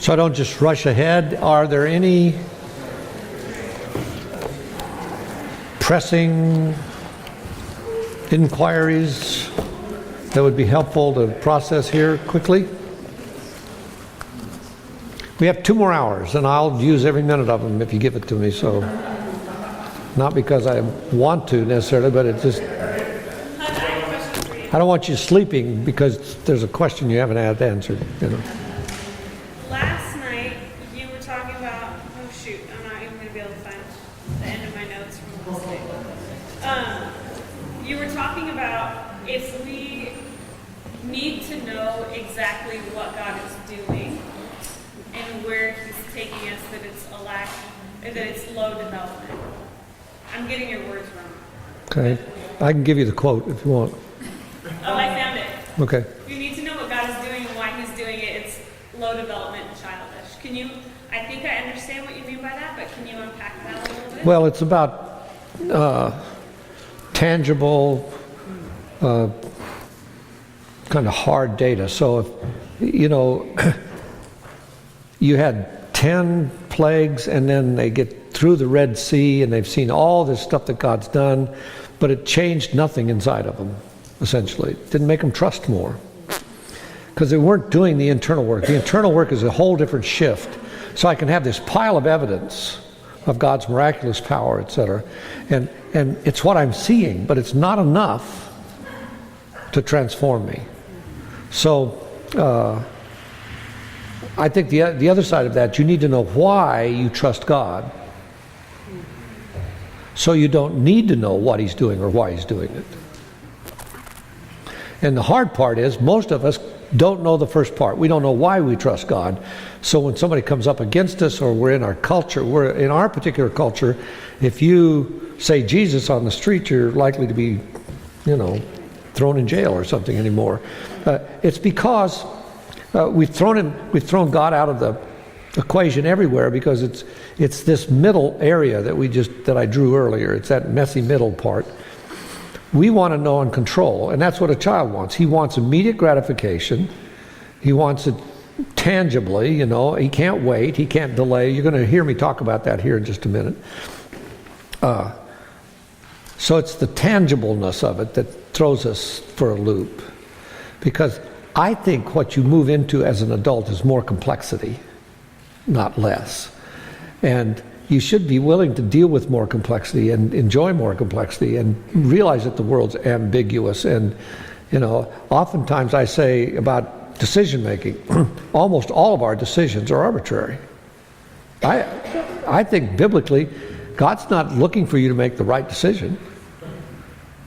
So I don't just rush ahead. Are there any pressing inquiries that would be helpful to process here quickly? We have 2 more hours, and I'll use every minute of them if you give it to me. So, not because I want to necessarily, but it just, I don't want you sleeping because there's a question you haven't had answered, you know. Last night, you were talking about, oh shoot, I'm not even going to be able to find the end of my notes from last night. You were talking about if we need to know exactly what God is doing and where He's taking us, that it's low development. I'm getting your words wrong. Okay. I can give you the quote if you want. Oh, I found it. Okay. If you need to know what God is doing and why He's doing it, it's low development and childish. Can you, I think I understand what you mean by that, but can you unpack that a little bit? Well, it's about tangible, kind of hard data. So if, you know, you had 10 plagues and then they get through the Red Sea and they've seen all this stuff that God's done, but it changed nothing inside of them, essentially. It didn't make them trust more because they weren't doing the internal work. The internal work is a whole different shift. So I can have this pile of evidence of God's miraculous power, etc. And it's what I'm seeing, but it's not enough to transform me. So I think the other side of that, you need to know why you trust God. So you don't need to know what He's doing or why He's doing it. And the hard part is most of us don't know the first part. We don't know why we trust God. So when somebody comes up against us, or we're in our culture, we're in our particular culture, if you say Jesus on the street, you're likely to be, you know, thrown in jail or something anymore. It's because we've thrown God out of the equation everywhere, because it's this middle area that I drew earlier. It's that messy middle part. We want to know and control, and that's what a child wants. He wants immediate gratification. He wants it tangibly, you know. He can't wait. He can't delay. You're going to hear me talk about that here in just a minute. So it's the tangibleness of it that throws us for a loop, because I think what you move into as an adult is more complexity, not less. And you should be willing to deal with more complexity and enjoy more complexity and realize that the world's ambiguous. And, you know, oftentimes I say about decision making, almost all of our decisions are arbitrary. I think biblically, God's not looking for you to make the right decision.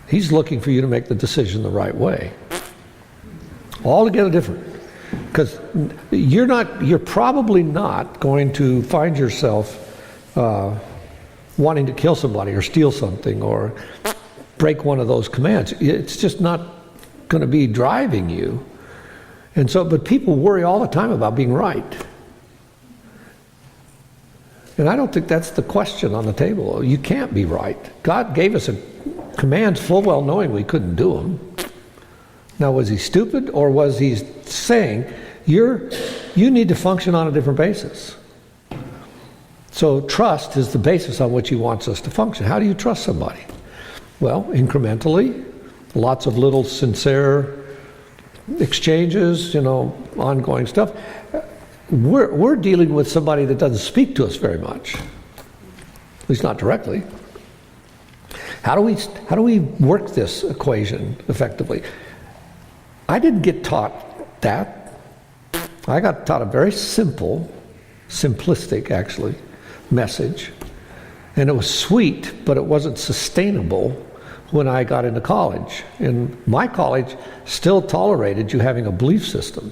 He's looking for you to make the decision the right way. Altogether different. Because you're probably not going to find yourself wanting to kill somebody or steal something or break one of those commands. It's just not going to be driving you. And so, but people worry all the time about being right. And I don't think that's the question on the table. You can't be right. God gave us commands full well knowing we couldn't do them. Now, was He stupid, or was He saying, you need to function on a different basis? So trust is the basis on which He wants us to function. How do you trust somebody? Well, incrementally, lots of little sincere exchanges, you know, ongoing stuff. We're dealing with somebody that doesn't speak to us very much, at least not directly. How do we work this equation effectively? I didn't get taught that. I got taught a very simple, simplistic actually, message. And it was sweet, but it wasn't sustainable when I got into college. And my college still tolerated you having a belief system,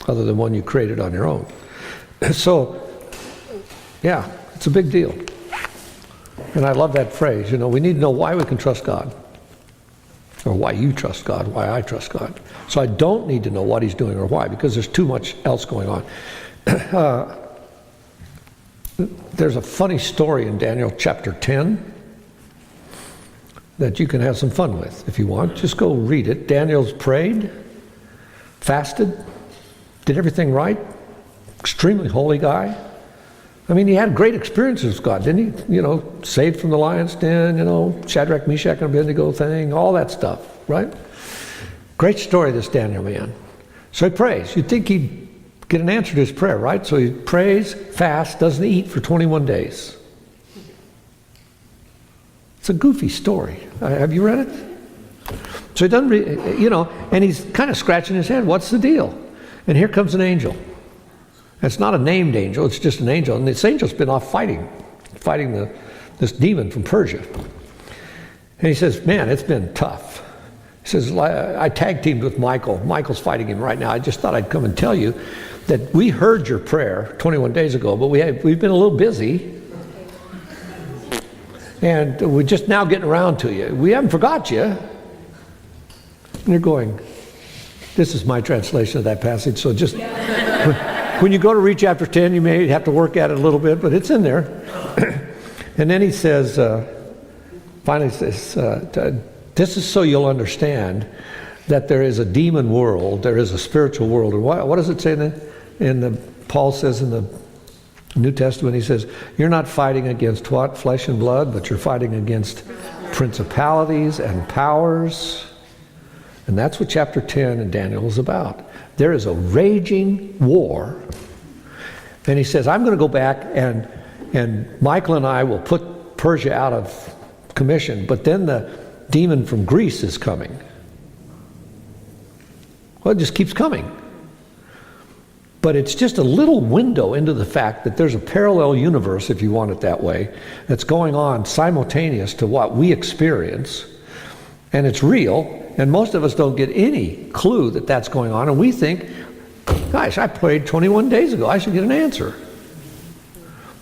other than one you created on your own. So, yeah, it's a big deal. And I love that phrase, you know, we need to know why we can trust God. Or why you trust God, why I trust God. So I don't need to know what He's doing or why, because there's too much else going on. There's a funny story in Daniel chapter 10 that you can have some fun with if you want. Just go read it. Daniel's prayed, fasted, did everything right, extremely holy guy. I mean, he had great experiences with God, didn't he? You know, saved from the lion's den, you know, Shadrach, Meshach, and Abednego thing, all that stuff, right? Great story, this Daniel man. So he prays. You'd think he'd get an answer to his prayer, right? So he prays, fasts, doesn't eat for 21 days. It's a goofy story. Have you read it? So he doesn't, you know, and he's kind of scratching his head. What's the deal? And here comes an angel. It's not a named angel, it's just an angel. And this angel's been off fighting this demon from Persia. And he says, man, it's been tough. He says, I tag teamed with Michael. Michael's fighting him right now. I just thought I'd come and tell you that we heard your prayer 21 days ago, but we've been a little busy. And we're just now getting around to you. We haven't forgot you. And you're going, this is my translation of that passage, so just... When you go to read chapter 10, you may have to work at it a little bit, but it's in there. And then he says, finally says, this is so you'll understand that there is a demon world, there is a spiritual world. And what does it say Paul says in the New Testament, he says, you're not fighting against what? Flesh and blood, but you're fighting against principalities and powers. And that's what chapter 10 in Daniel is about. There is a raging war. And he says, I'm going to go back and Michael and I will put Persia out of commission, but then the demon from Greece is coming. Well, it just keeps coming. But it's just a little window into the fact that there's a parallel universe, if you want it that way, that's going on simultaneous to what we experience. And it's real. And most of us don't get any clue that that's going on. And we think, gosh, I prayed 21 days ago. I should get an answer.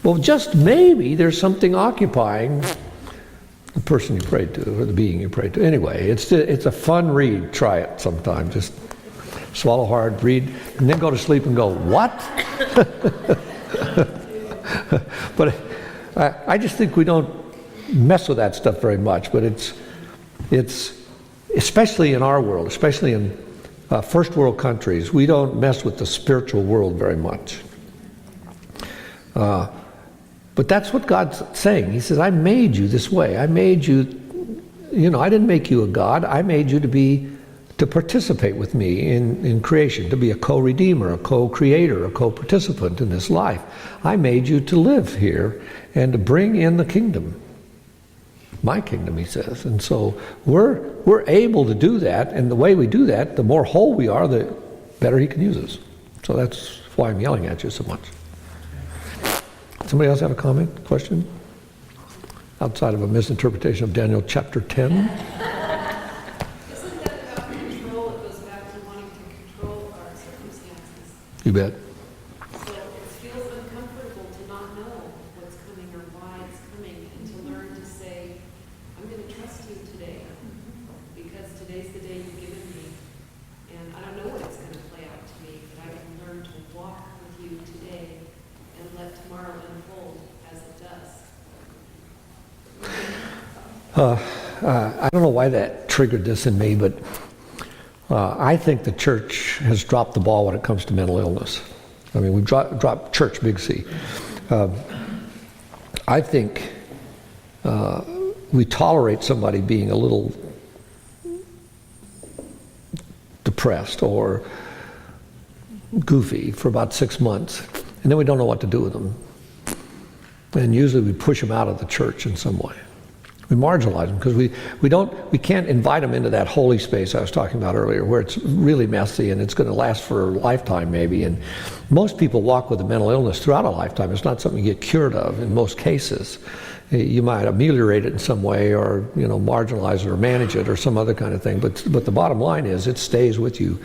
Well, just maybe there's something occupying the person you prayed to or the being you prayed to. Anyway, it's a fun read. Try it sometime. Just swallow hard, read, and then go to sleep and go, what? But I just think we don't mess with that stuff very much. But it's especially in our world, especially in first world countries, we don't mess with the spiritual world very much. But that's what God's saying. He says, I made you this way. I made you, I didn't make you a God. I made you to participate with me in creation, to be a co-redeemer, a co-creator, a co-participant in this life. I made you to live here and to bring in the kingdom. My kingdom, he says. And so we're able to do that, and the way we do that, the more whole we are, the better he can use us. So that's why I'm yelling at you so much. Somebody else have a comment, question? Outside of a misinterpretation of Daniel chapter 10? Isn't that about control? It goes back to wanting to control our circumstances. You bet. So it feels uncomfortable to not know what's coming or why it's coming, and to learn to say, I'm going to trust you today, because today's the day you've given me, and I don't know what it's going to play out to me, but I can learn to walk with you today and let tomorrow unfold as it does. I don't know why that triggered this in me, but I think the church has dropped the ball when it comes to mental illness. I mean, we've dropped church, big C. I think we tolerate somebody being a little depressed or goofy for about 6 months, and then we don't know what to do with them. And usually we push them out of the church in some way. We marginalize them because we can't invite them into that holy space I was talking about earlier, where it's really messy and it's going to last for a lifetime maybe. And most people walk with a mental illness throughout a lifetime. It's not something you get cured of in most cases. You might ameliorate it in some way, or marginalize it or manage it or some other kind of thing. But the bottom line is it stays with you.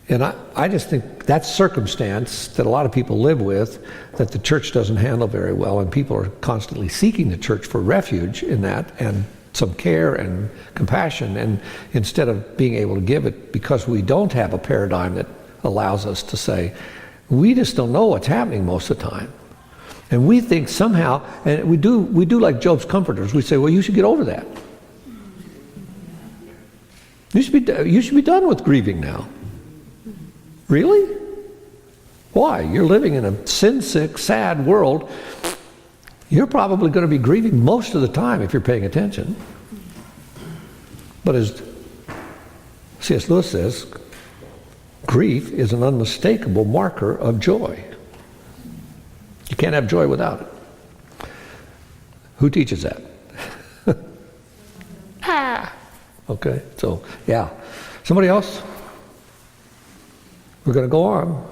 And I just think that's circumstance that a lot of people live with, that the church doesn't handle very well, and people are constantly seeking the church for refuge in that, and some care and compassion, and instead of being able to give it, because we don't have a paradigm that allows us to say, we just don't know what's happening most of the time. And we think somehow, and we do like Job's comforters, we say, well, you should get over that. You should be done with grieving now. Really? Why? You're living in a sin-sick, sad world. You're probably going to be grieving most of the time if you're paying attention. But as C.S. Lewis says, grief is an unmistakable marker of joy. You can't have joy without it. Who teaches that? Okay, so yeah. Somebody else? We're going to go on.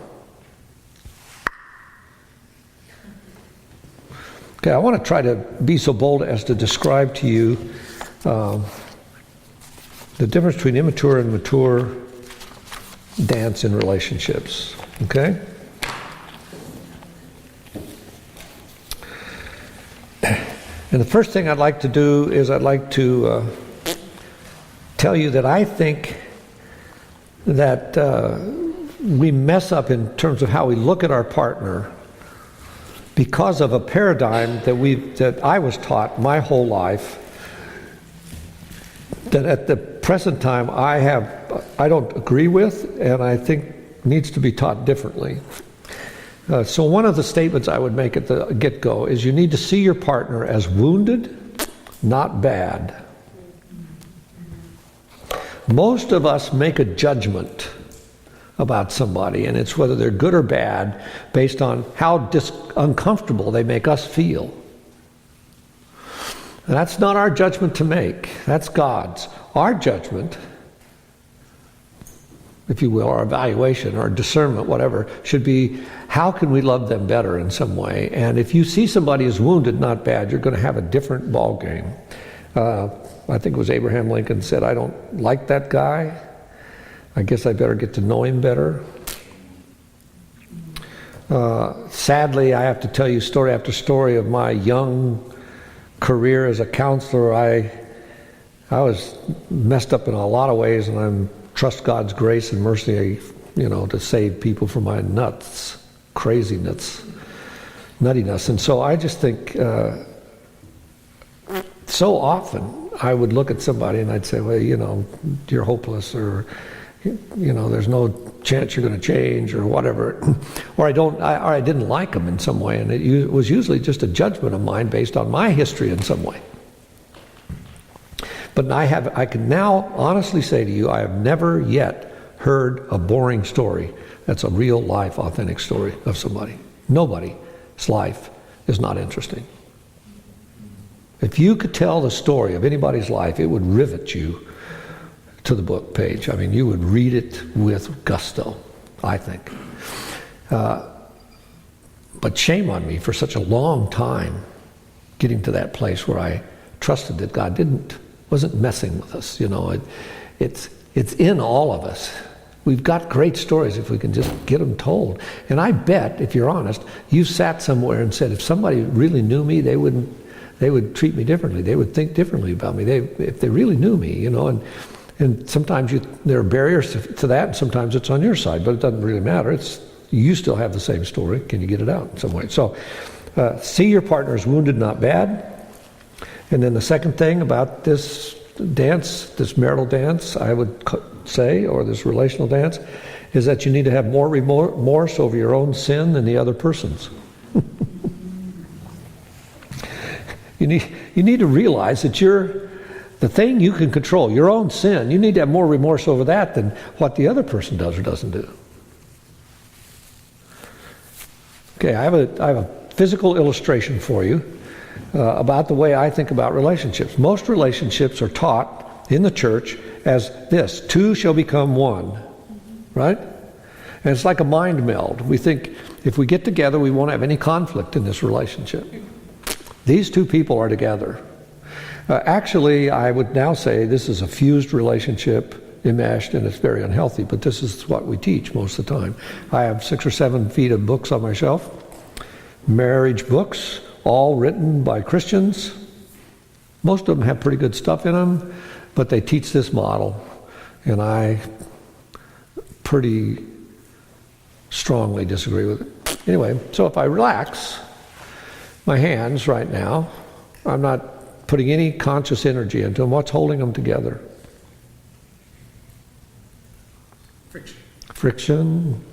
Okay, I want to try to be so bold as to describe to you the difference between immature and mature dance in relationships. Okay? And the first thing I'd like to do is I'd like to tell you that I think that we mess up in terms of how we look at our partner because of a paradigm that I was taught my whole life, that at the present time I don't agree with, and I think needs to be taught differently. So one of the statements I would make at the get-go is you need to see your partner as wounded, not bad. Most of us make a judgment about somebody, and it's whether they're good or bad based on how uncomfortable they make us feel. And that's not our judgment to make. That's God's. Our judgment, if you will, our evaluation, our discernment, whatever, should be how can we love them better in some way? And if you see somebody as wounded, not bad, you're going to have a different ball game. I think it was Abraham Lincoln said, I don't like that guy. I guess I better get to know him better. Sadly, I have to tell you story after story of my young career as a counselor. I was messed up in a lot of ways, and I trust God's grace and mercy, to save people from my craziness, nuttiness. And so I just think so often I would look at somebody and I'd say, well, you're hopeless, or there's no chance you're going to change, or whatever, or I didn't like them in some way, and it was usually just a judgment of mine based on my history in some way. But I can now honestly say to you, I have never yet heard a boring story that's a real life, authentic story of somebody. Nobody's life is not interesting. If you could tell the story of anybody's life, it would rivet you to the book page. I mean, you would read it with gusto, I think. But shame on me for such a long time getting to that place where I trusted that God wasn't messing with us. It's in all of us. We've got great stories if we can just get them told. And I bet, if you're honest, you sat somewhere and said, if somebody really knew me, they would treat me differently. They would think differently about me. If they really knew me, And sometimes there are barriers to that, and sometimes it's on your side, but it doesn't really matter. You still have the same story. Can you get it out in some way? So see your partner as wounded, not bad. And then the second thing about this dance, this marital dance, I would say, or this relational dance, is that you need to have more remorse over your own sin than the other person's. You need to realize that the thing you can control, your own sin, you need to have more remorse over that than what the other person does or doesn't do. Okay, I have a physical illustration for you about the way I think about relationships. Most relationships are taught in the church as this: two shall become one, right? And it's like a mind meld. We think if we get together, we won't have any conflict in this relationship. These two people are together. Actually, I would now say this is a fused relationship, enmeshed, and it's very unhealthy, but this is what we teach most of the time. I have 6 or 7 feet of books on my shelf, marriage books, all written by Christians. Most of them have pretty good stuff in them, but they teach this model, and I pretty strongly disagree with it. Anyway, so if I relax my hands right now, I'm not putting any conscious energy into them. What's holding them together? Friction.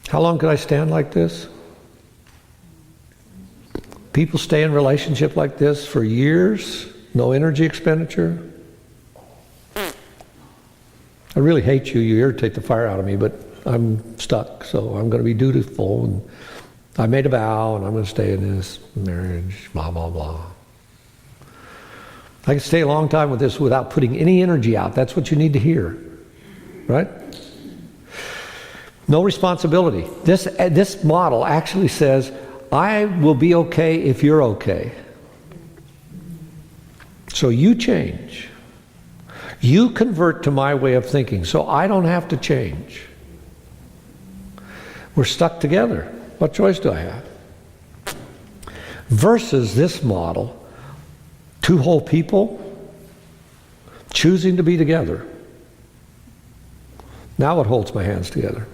How long could I stand like this? People stay in relationship like this for years, no energy expenditure. I really hate you. You irritate the fire out of me, but I'm stuck, so I'm going to be dutiful. And I made a vow, and I'm going to stay in this marriage, blah, blah, blah. I can stay a long time with this without putting any energy out. That's what you need to hear, right? No responsibility. This model actually says, I will be okay if you're okay. So you change. You convert to my way of thinking, so I don't have to change. We're stuck together. What choice do I have? Versus this model, two whole people choosing to be together. Now what holds my hands together?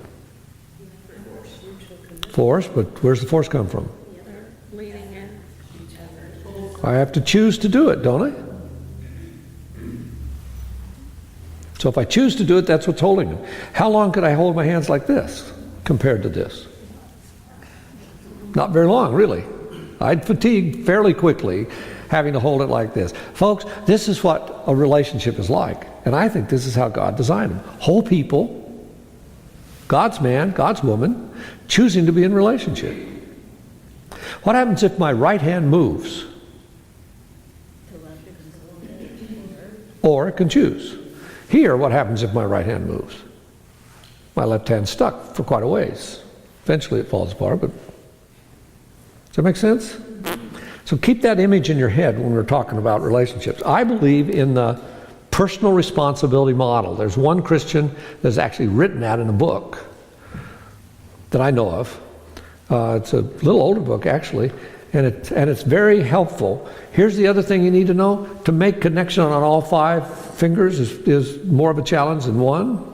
Force, but where's the force come from? Leaning in each other. I have to choose to do it, don't I? So if I choose to do it, that's what's holding them. How long could I hold my hands like this compared to this? Not very long, really. I'd fatigue fairly quickly having to hold it like this. Folks, this is what a relationship is like. And I think this is how God designed them. Whole people, God's man, God's woman, choosing to be in relationship. What happens if my right hand moves? Or it can choose. Here, what happens if my right hand moves? My left hand's stuck for quite a ways. Eventually it falls apart, but does that make sense? So keep that image in your head when we're talking about relationships. I believe in the personal responsibility model. There's one Christian that's actually written that in a book that I know of. It's a little older book, actually, and it's very helpful. Here's the other thing you need to know. To make connection on all 5 fingers is more of a challenge than one.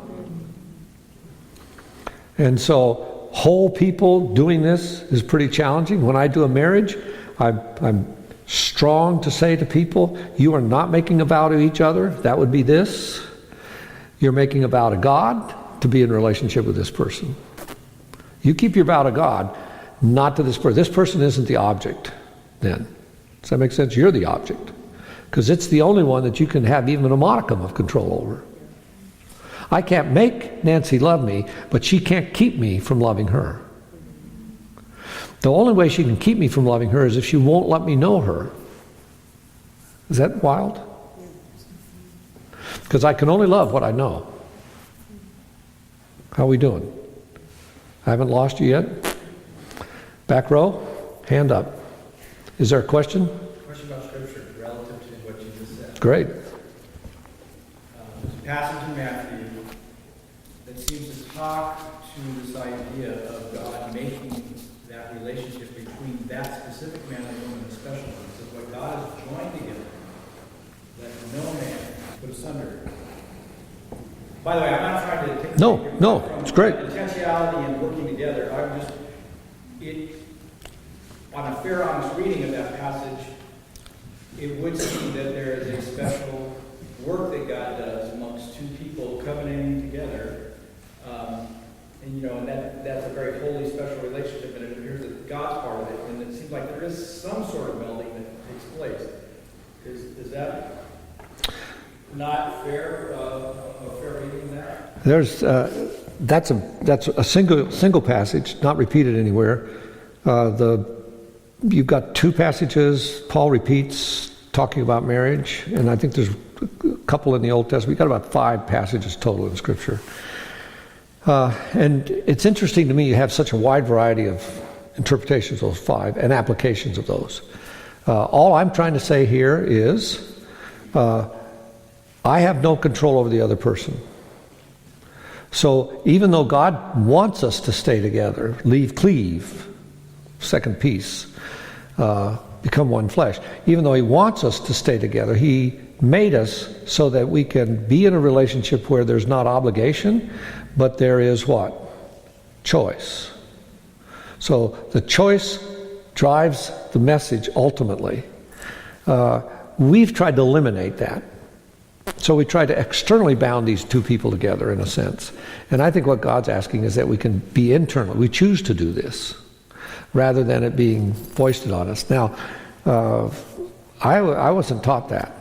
And so whole people doing this is pretty challenging. When I do a marriage, I'm strong to say to people, you are not making a vow to each other. That would be this. You're making a vow to God to be in relationship with this person. You keep your vow to God, not to this person. This person isn't the object then. Does that make sense? You're the object. Because it's the only one that you can have even a modicum of control over. I can't make Nancy love me, but she can't keep me from loving her. The only way she can keep me from loving her is if she won't let me know her. Is that wild? Because I can only love what I know. How are we doing? I haven't lost you yet? Back row, hand up. Is there a question? Question about Scripture relative to what you just said. Great. There's a passage in Matthew that seems to talk to this idea of God making that relationship between that specific man and woman a special one. It says what God has joined together, let no man put asunder. By the way, I'm not trying to take No, it's great. Intentionality and working together. I'm just on a fair, honest reading of that passage, it would seem that there is a special work that God does amongst two people covenanting together. And that's a very holy, special relationship, and it appears that God's part of it, and it seems like there is some sort of melding that takes place. Is that not fair, a fair reading of that? There's that's a single passage, not repeated anywhere. You've got 2 passages Paul repeats talking about marriage, and I think there's a couple in the Old Testament. We've got about 5 passages total in Scripture. And it's interesting to me you have such a wide variety of interpretations of those 5 and applications of those. All I'm trying to say here is I have no control over the other person. So even though God wants us to stay together, cleave, second piece, become one flesh. Even though He wants us to stay together, He made us so that we can be in a relationship where there's not obligation, but there is what? Choice. So the choice drives the message ultimately. We've tried to eliminate that. So we try to externally bound these two people together in a sense. And I think what God's asking is that we can be internal. We choose to do this rather than it being foisted on us. Now, I wasn't taught that.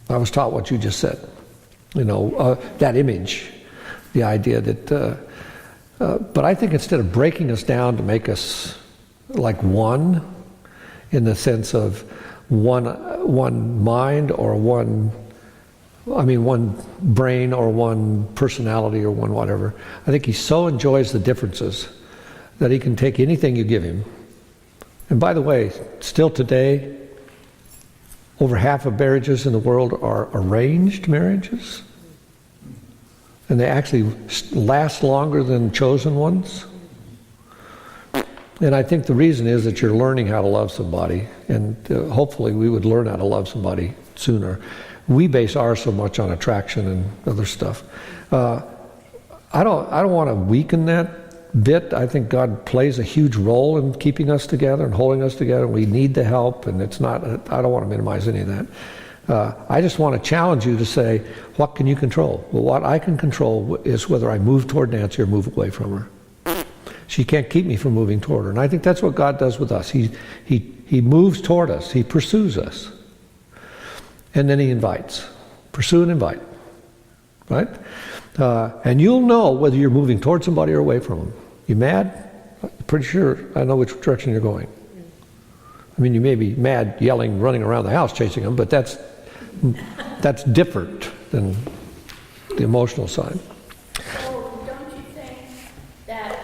I was taught what you just said. That image, the idea that, but I think instead of breaking us down to make us like one, in the sense of one mind or one brain or one personality or one whatever. I think he so enjoys the differences that he can take anything you give him. And by the way, still today, over half of marriages in the world are arranged marriages. And they actually last longer than chosen ones. And I think the reason is that you're learning how to love somebody, and hopefully we would learn how to love somebody sooner. We base ours so much on attraction and other stuff. I don't want to weaken that bit. I think God plays a huge role in keeping us together and holding us together. We need the help, and it's not. I don't want to minimize any of that. I just want to challenge you to say, what can you control? Well, what I can control is whether I move toward Nancy or move away from her. She can't keep me from moving toward her. And I think that's what God does with us. He moves toward us. He pursues us. And then he invites. Pursue and invite. Right? And you'll know whether you're moving toward somebody or away from them. You mad? I'm pretty sure I know which direction you're going. I mean, you may be mad, yelling, running around the house, chasing them, but that's different than the emotional side. So don't you think that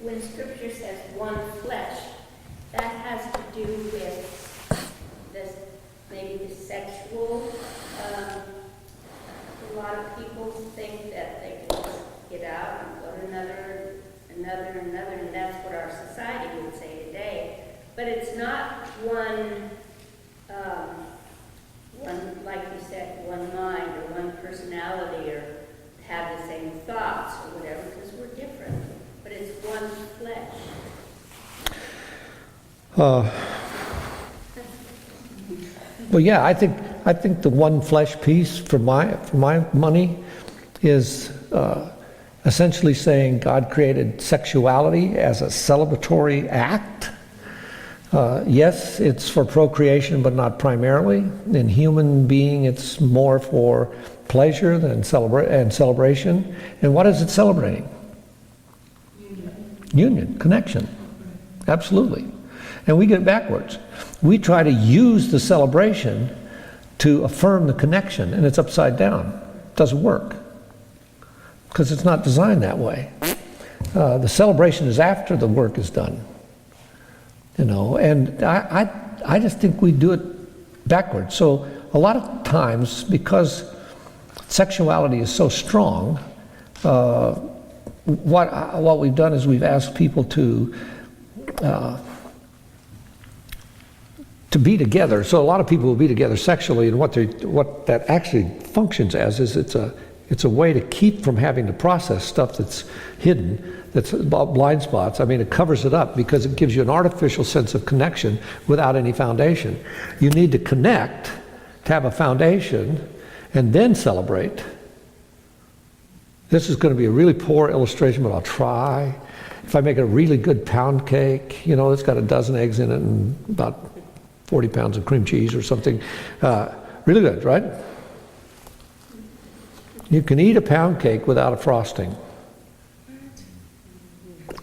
when Scripture says one flesh, that has to do with maybe the sexual? A lot of people think that they can just get out and go to another, and that's what our society would say today. But it's not one, like you said, one mind or one personality or have the same thoughts or whatever, because we're different. But it's one flesh. Well, yeah, I think the one flesh piece for my money is essentially saying God created sexuality as a celebratory act. Yes, it's for procreation, but not primarily. In human being, it's more for pleasure than celebration. And what is it celebrating? Union, connection. Absolutely. And we get it backwards. We try to use the celebration to affirm the connection, and it's upside down. It doesn't work because it's not designed that way. The celebration is after the work is done. And I just think we do it backwards. So a lot of times, because sexuality is so strong, what we've done is we've asked people to be together. So a lot of people will be together sexually, and what that actually functions as is it's a way to keep from having to process stuff that's hidden, that's blind spots. I mean, it covers it up because it gives you an artificial sense of connection without any foundation. You need to connect to have a foundation and then celebrate. This is going to be a really poor illustration, but I'll try. If I make a really good pound cake, it's got a dozen eggs in it and about 40 pounds of cream cheese or something. Really good, right? You can eat a pound cake without a frosting.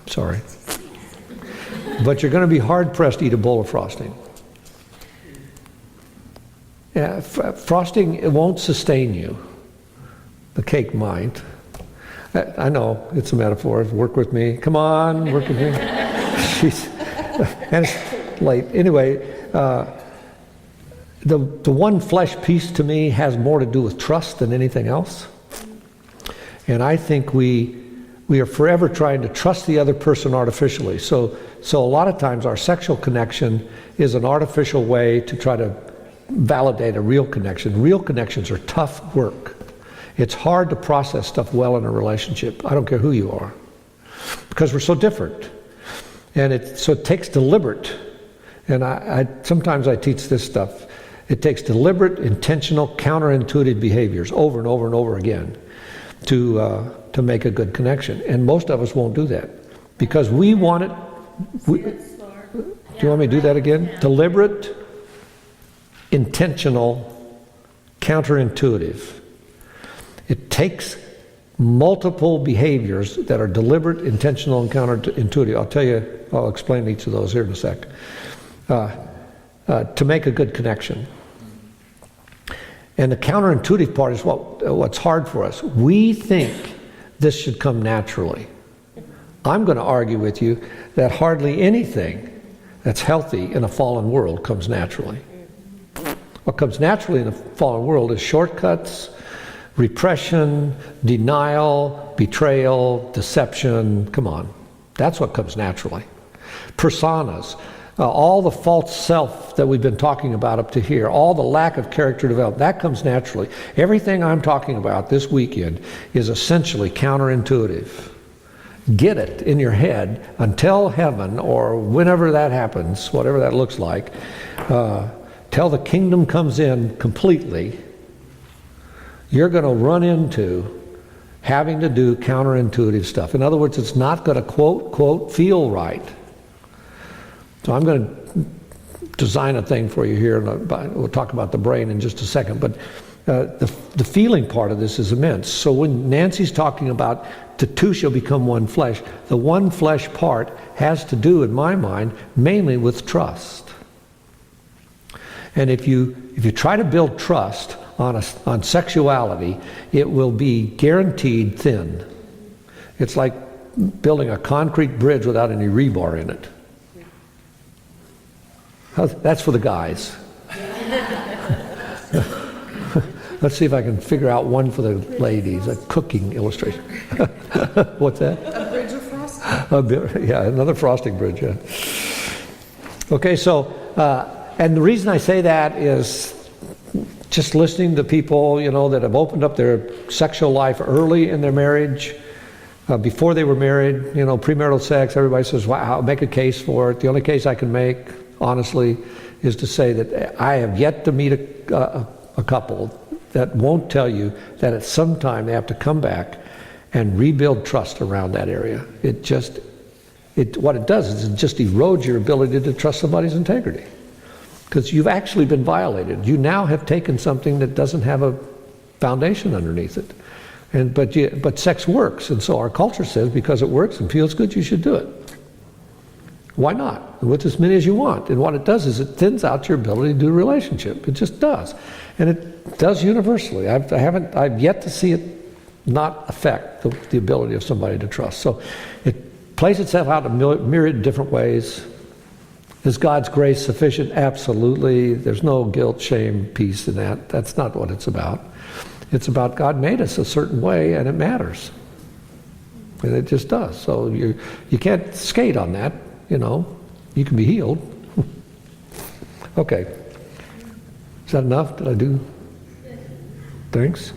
Sorry. But you're going to be hard-pressed to eat a bowl of frosting. Yeah, frosting, it won't sustain you. The cake might. I know, it's a metaphor. Work with me. Come on, work with me. And it's late. Anyway, the one flesh piece to me has more to do with trust than anything else. And I think we are forever trying to trust the other person artificially. So a lot of times our sexual connection is an artificial way to try to validate a real connection. Real connections are tough work. It's hard to process stuff well in a relationship. I don't care who you are, because we're so different. And so it takes deliberate. And sometimes I teach this stuff. It takes deliberate, intentional, counterintuitive behaviors over and over and over again to make a good connection. And most of us won't do that because we want it. Do you want me to do that again? Deliberate, intentional, counterintuitive. It takes multiple behaviors that are deliberate, intentional, and counterintuitive. I'll explain each of those here in a sec. To make a good connection. And the counterintuitive part is what's hard for us. We think this should come naturally. I'm going to argue with you that hardly anything that's healthy in a fallen world comes naturally. What comes naturally in a fallen world is shortcuts, repression, denial, betrayal, deception. Come on. That's what comes naturally. Personas. All the false self that we've been talking about up to here, all the lack of character development, that comes naturally. Everything I'm talking about this weekend is essentially counterintuitive. Get it in your head until heaven or whenever that happens, whatever that looks like, till the kingdom comes in completely, you're going to run into having to do counterintuitive stuff. In other words, it's not going to quote, feel right. So I'm going to design a thing for you here, and we'll talk about the brain in just a second. But the feeling part of this is immense. So when Nancy's talking about the two shall become one flesh, the one flesh part has to do, in my mind, mainly with trust. And if you try to build trust on sexuality, it will be guaranteed thin. It's like building a concrete bridge without any rebar in it. That's for the guys. Let's see if I can figure out one for the ladies, a cooking illustration. What's that? A bridge of frosting? Yeah, another frosting bridge, yeah. Okay, so, and the reason I say that is just listening to people, that have opened up their sexual life early in their marriage, before they were married, premarital sex, everybody says, wow, I'll make a case for it. The only case I can make, honestly, is to say that I have yet to meet a couple that won't tell you that at some time they have to come back and rebuild trust around that area. What it does is it just erodes your ability to trust somebody's integrity. Because you've actually been violated. You now have taken something that doesn't have a foundation underneath it. But sex works, and so our culture says because it works and feels good, you should do it. Why not? With as many as you want. And what it does is it thins out your ability to do a relationship. It just does. And it does universally. I've yet to see it not affect the ability of somebody to trust. So it plays itself out in a myriad different ways. Is God's grace sufficient? Absolutely. There's no guilt, shame, peace in that. That's not what it's about. It's about God made us a certain way, and it matters. And it just does. So you can't skate on that. You can be healed. Okay. Is that enough? Did I do? Thanks.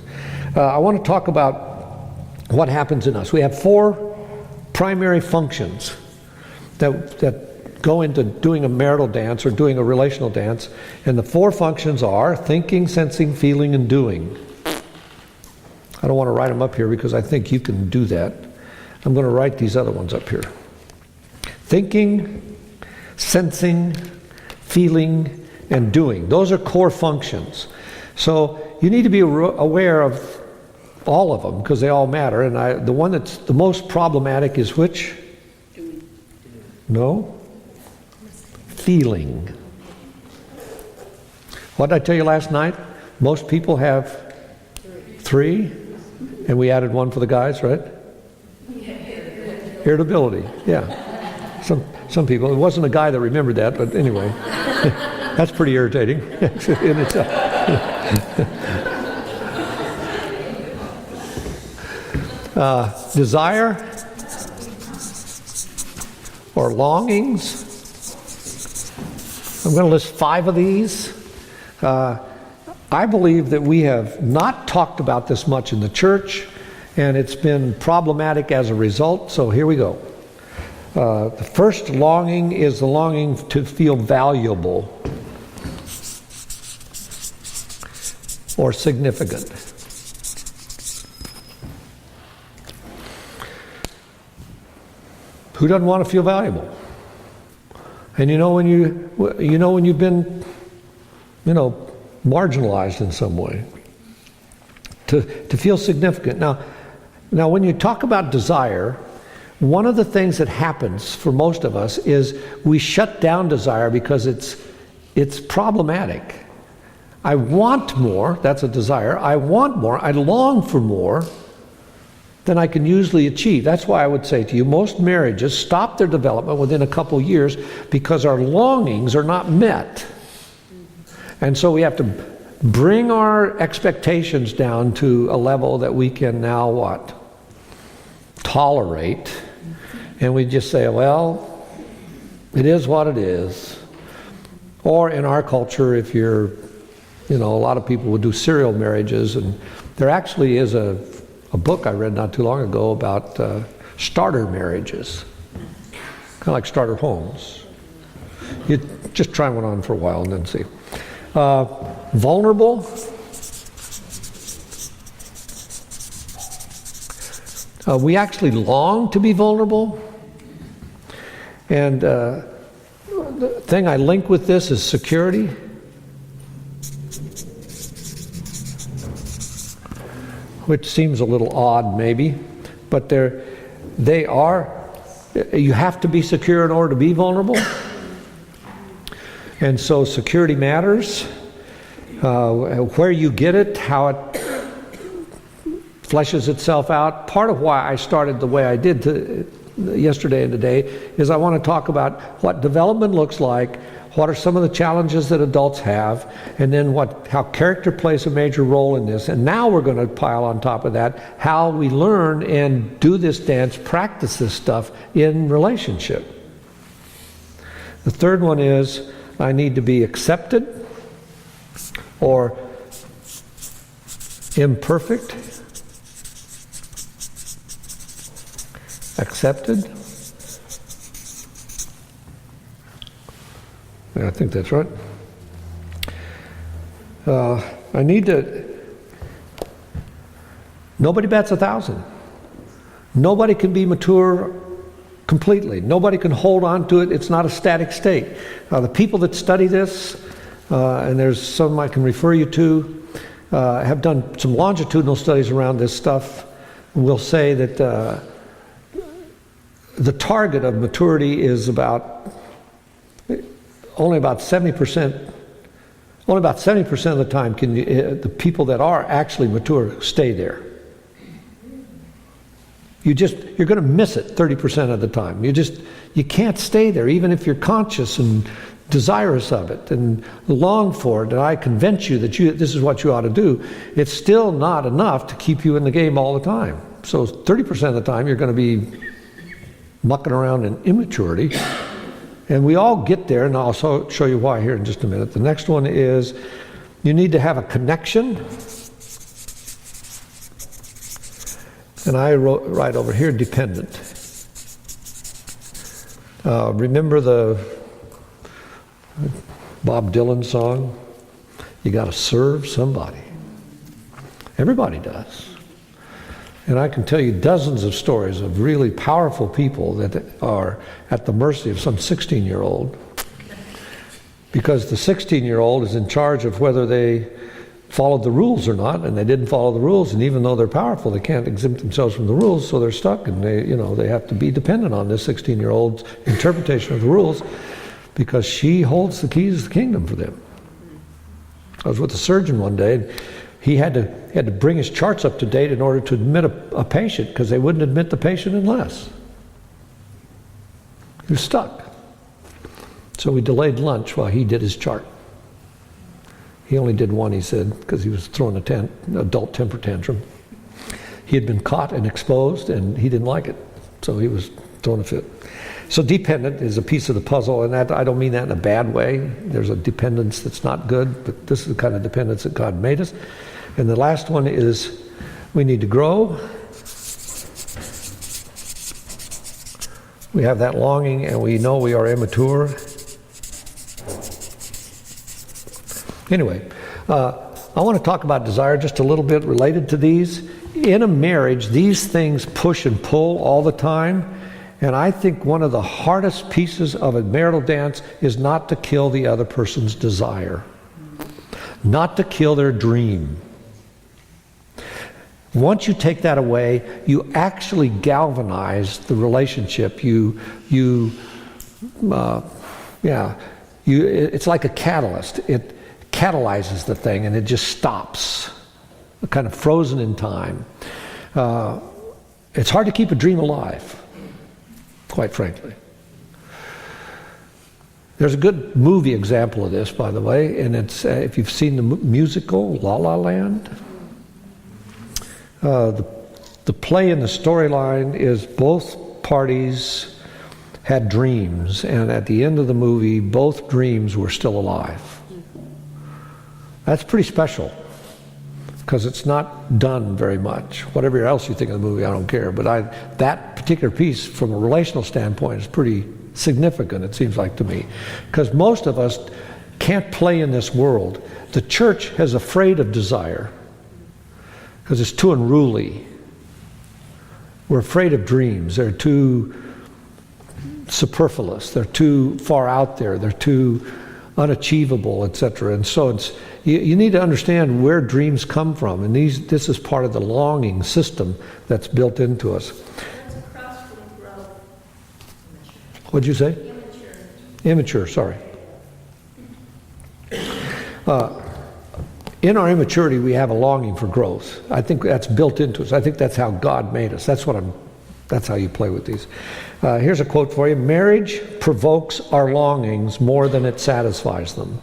I want to talk about what happens in us. We have 4 primary functions that go into doing a marital dance or doing a relational dance. And the 4 functions are thinking, sensing, feeling, and doing. I don't want to write them up here because I think you can do that. I'm going to write these other ones up here. Thinking, sensing, feeling, and doing. Those are core functions. So you need to be aware of all of them because they all matter. And the one that's the most problematic is which? No? Feeling. What did I tell you last night? Most people have 3, and we added 1 for the guys, right? Irritability, yeah. Some people, it wasn't a guy that remembered that, but anyway, that's pretty irritating in itself. Desire or longings. I'm going to list 5 of these. I believe that we have not talked about this much in the church, and it's been problematic as a result, so here we go. The first longing is the longing to feel valuable. or significant. Who doesn't want to feel valuable? And when you've been, marginalized in some way, to feel significant. Now, when you talk about desire, one of the things that happens for most of us is we shut down desire because it's problematic. I want more, that's a desire. I want more, I long for more than I can usually achieve. That's why I would say to you, most marriages stop their development within a couple years because our longings are not met. And so we have to bring our expectations down to a level that we can now what? Tolerate. And we just say, well, it is what it is. Or in our culture, if you're, a lot of people would do serial marriages, and there actually is a book I read not too long ago about starter marriages, kind of like starter homes. You just try one on for a while and then see. Vulnerable. We actually long to be vulnerable. And the thing I link with this is security. Which seems a little odd maybe, but they are, you have to be secure in order to be vulnerable. And so security matters. Where you get it, how it fleshes itself out. Part of why I started the way I did yesterday and today is I want to talk about what development looks like, what are some of the challenges that adults have, and then how character plays a major role in this. And now we're going to pile on top of that how we learn and do this dance, practice this stuff in relationship. The third one is I need to be accepted or imperfect. Accepted. Yeah, I think that's right. I need to. Nobody bats 1,000. Nobody can be mature completely. Nobody can hold on to it. It's not a static state. The people that study this, and there's some I can refer you to, have done some longitudinal studies around this stuff, will say that the target of maturity is only about 70%. Only about 70% of the time can the people that are actually mature stay there. You're going to miss it 30% of the time. You can't stay there, even if you're conscious and desirous of it and long for it. And I convince you that this is what you ought to do. It's still not enough to keep you in the game all the time. So 30% of the time you're going to be mucking around in immaturity. And we all get there, and I'll show you why here in just a minute. The next one is you need to have a connection. And I write over here, dependent. Remember the Bob Dylan song? You got to serve somebody. Everybody does. And I can tell you dozens of stories of really powerful people that are at the mercy of some 16-year-old, because the 16-year-old is in charge of whether they followed the rules or not, and they didn't follow the rules, and even though they're powerful, they can't exempt themselves from the rules, so they're stuck, and they have to be dependent on this 16-year-old's interpretation of the rules, because she holds the keys to the kingdom for them. I was with a surgeon one day, and he had to bring his charts up to date in order to admit a patient, because they wouldn't admit the patient unless. He was stuck. So we delayed lunch while he did his chart. He only did one, he said, because he was throwing an adult temper tantrum. He had been caught and exposed, and he didn't like it, so he was throwing a fit. So dependent is a piece of the puzzle, and that I don't mean that in a bad way. There's a dependence that's not good, but this is the kind of dependence that God made us. And the last one is we need to grow. We have that longing, and we know we are immature. Anyway, I want to talk about desire just a little bit related to these. In a marriage, these things push and pull all the time. And I think one of the hardest pieces of a marital dance is not to kill the other person's desire, not to kill their dream. Once you take that away, you actually galvanize the relationship. It's like a catalyst. It catalyzes the thing, and it just stops, kind of frozen in time. It's hard to keep a dream alive, quite frankly. There's a good movie example of this, by the way, and it's if you've seen the musical La La Land. The play and the storyline is both parties had dreams, and at the end of the movie, both dreams were still alive. That's pretty special, because it's not done very much. Whatever else you think of the movie, I don't care. But that particular piece, from a relational standpoint, is pretty significant, it seems like to me. Because most of us can't play in this world. The church is afraid of desire, because it's too unruly. We're afraid of dreams. They're too superfluous. They're too far out there. They're too unachievable, etc. And so you need to understand where dreams come from. And this is part of the longing system that's built into us. That's across from growth. What'd you say? Immature. Immature, sorry. In our immaturity, we have a longing for growth. I think that's built into us. I think that's how God made us. That's how you play with these. Here's a quote for you. Marriage provokes our longings more than it satisfies them.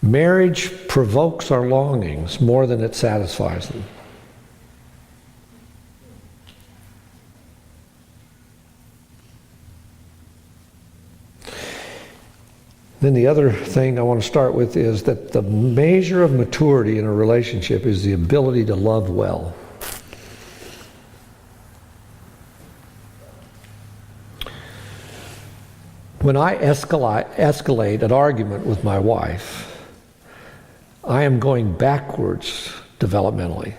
Marriage provokes our longings more than it satisfies them. Then the other thing I want to start with is that the measure of maturity in a relationship is the ability to love well. When I escalate an argument with my wife, I am going backwards developmentally.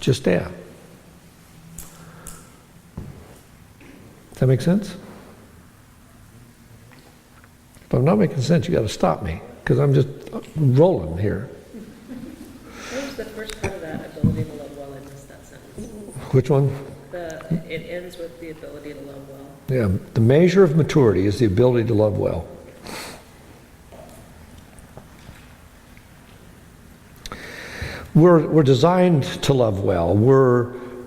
Just am. Does that make sense? If I'm not making sense, you got to stop me, because I'm just rolling here. What was the first part of that, ability to love well? I missed that sentence. Which one? It ends with the ability to love well. Yeah, the measure of maturity is the ability to love well. We're designed to love well.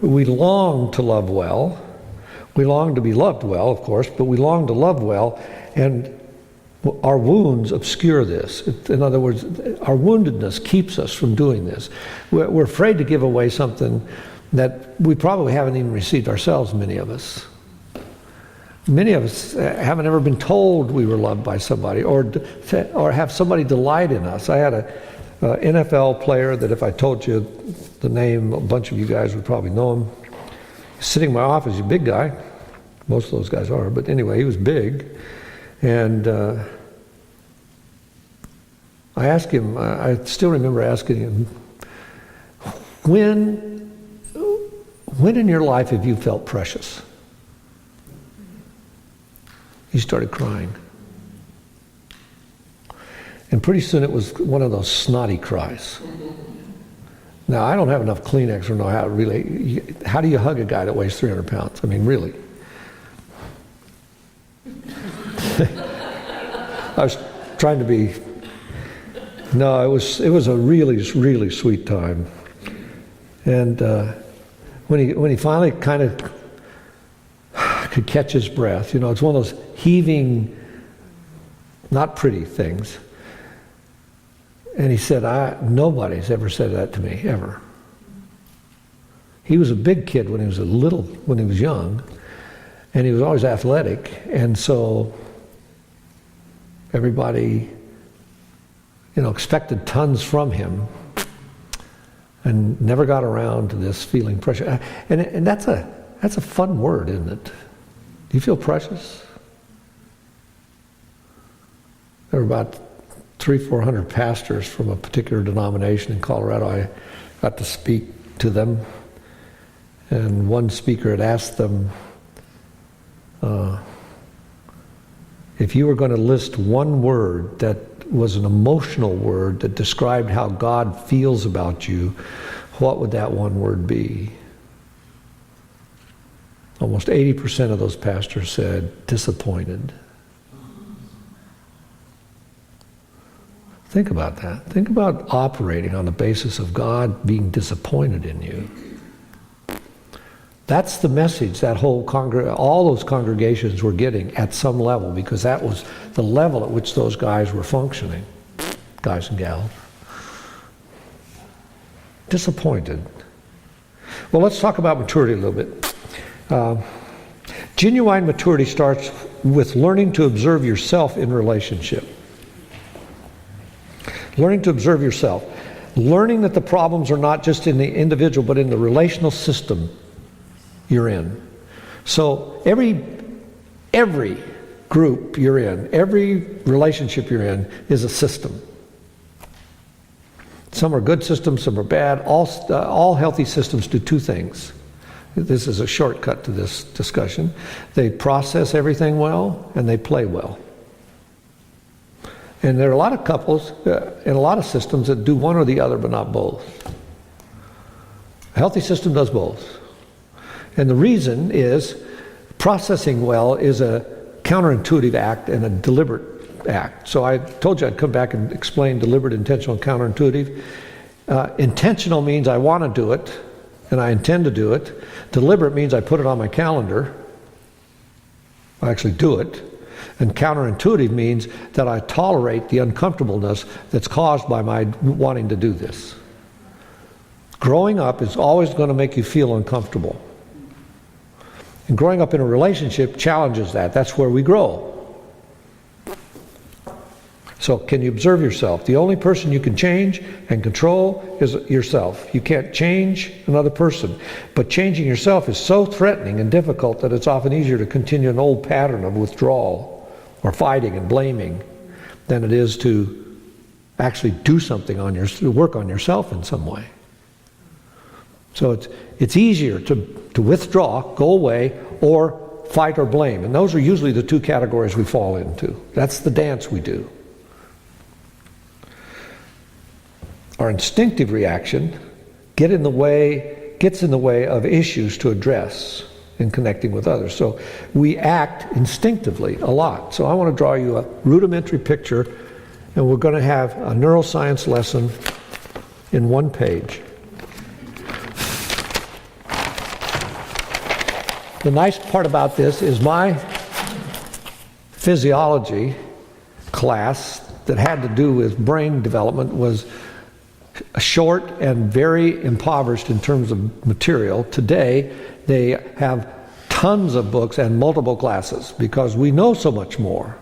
We long to love well. We long to be loved well, of course, but we long to love well, and our wounds obscure this. In other words, our woundedness keeps us from doing this. We're afraid to give away something that we probably haven't even received ourselves, many of us. Many of us haven't ever been told we were loved by somebody, or have somebody delight in us. I had a NFL player that if I told you the name, a bunch of you guys would probably know him. Sitting in my office, he's a big guy. Most of those guys are, but anyway, he was big. And I asked him, I still remember asking him, when in your life have you felt precious? He started crying. And pretty soon it was one of those snotty cries. Now, I don't have enough Kleenex or know how to really, how do you hug a guy that weighs 300 pounds? I mean, really. I was trying to be, no, it was a really, really sweet time. And when he finally kind of could catch his breath, it's one of those heaving, not pretty things. And he said, nobody's ever said that to me, ever. He was a big kid when he was young, and he was always athletic, and so everybody, expected tons from him, and never got around to this feeling pressure. And that's a fun word, isn't it? Do you feel precious? there were about 300-400 pastors from a particular denomination in Colorado. I got to speak to them, and one speaker had asked them, if you were going to list one word that was an emotional word that described how God feels about you, what would that one word be? Almost 80% of those pastors said, disappointed. Think about that. Think about operating on the basis of God being disappointed in you. That's the message that all those congregations were getting at some level, because that was the level at which those guys were functioning, guys and gals. Disappointed. Well, let's talk about maturity a little bit. Genuine maturity starts with learning to observe yourself in relationship. Learning to observe yourself. Learning that the problems are not just in the individual, but in the relational system you're in. So every group you're in, every relationship you're in is a system. Some are good systems, some are bad. All healthy systems do two things. This is a shortcut to this discussion. They process everything well, and they play well. And there are a lot of couples and a lot of systems that do one or the other, but not both. A healthy system does both. And the reason is processing well is a counterintuitive act and a deliberate act. So I told you I'd come back and explain deliberate, intentional, and counterintuitive. Intentional means I want to do it, and I intend to do it. Deliberate means I put it on my calendar. I actually do it. And counterintuitive means that I tolerate the uncomfortableness that's caused by my wanting to do this. Growing up is always going to make you feel uncomfortable. And growing up in a relationship challenges that. That's where we grow. So can you observe yourself? The only person you can change and control is yourself. You can't change another person. But changing yourself is so threatening and difficult that it's often easier to continue an old pattern of withdrawal or fighting and blaming than it is to actually do something work on yourself in some way. So it's easier to withdraw, go away, or fight or blame. And those are usually the two categories we fall into. That's the dance we do. Our instinctive reaction gets in the way of issues to address in connecting with others. So we act instinctively a lot. So I want to draw you a rudimentary picture, and we're going to have a neuroscience lesson in one page. The nice part about this is my physiology class that had to do with brain development was short and very impoverished in terms of material. Today, they have tons of books and multiple classes because we know so much more.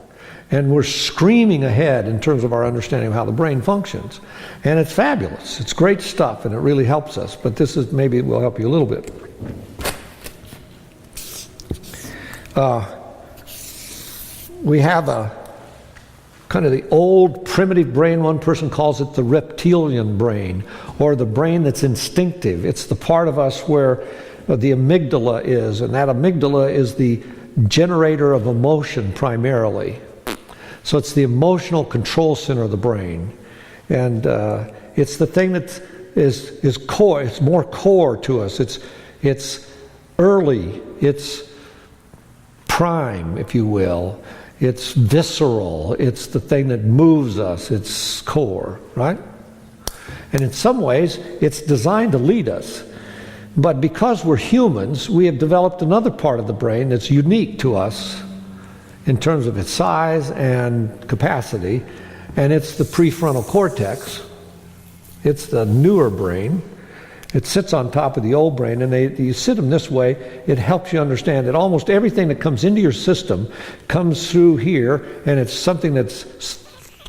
And we're screaming ahead in terms of our understanding of how the brain functions. And it's fabulous. It's great stuff, and it really helps us. But this is maybe will help you a little bit. We have a kind of the old primitive brain. One person calls it the reptilian brain, or the brain that's instinctive. It's the part of us where the amygdala is, and that amygdala is the generator of emotion primarily. So it's the emotional control center of the brain. And it's the thing that is core. It's more core to us. It's early. It's prime, if you will. It's visceral. It's the thing that moves us. It's core, right? And in some ways, it's designed to lead us. But because we're humans, we have developed another part of the brain that's unique to us in terms of its size and capacity, and it's the prefrontal cortex. It's the newer brain. It sits on top of the old brain, and you sit them this way, it helps you understand that almost everything that comes into your system comes through here, and it's something that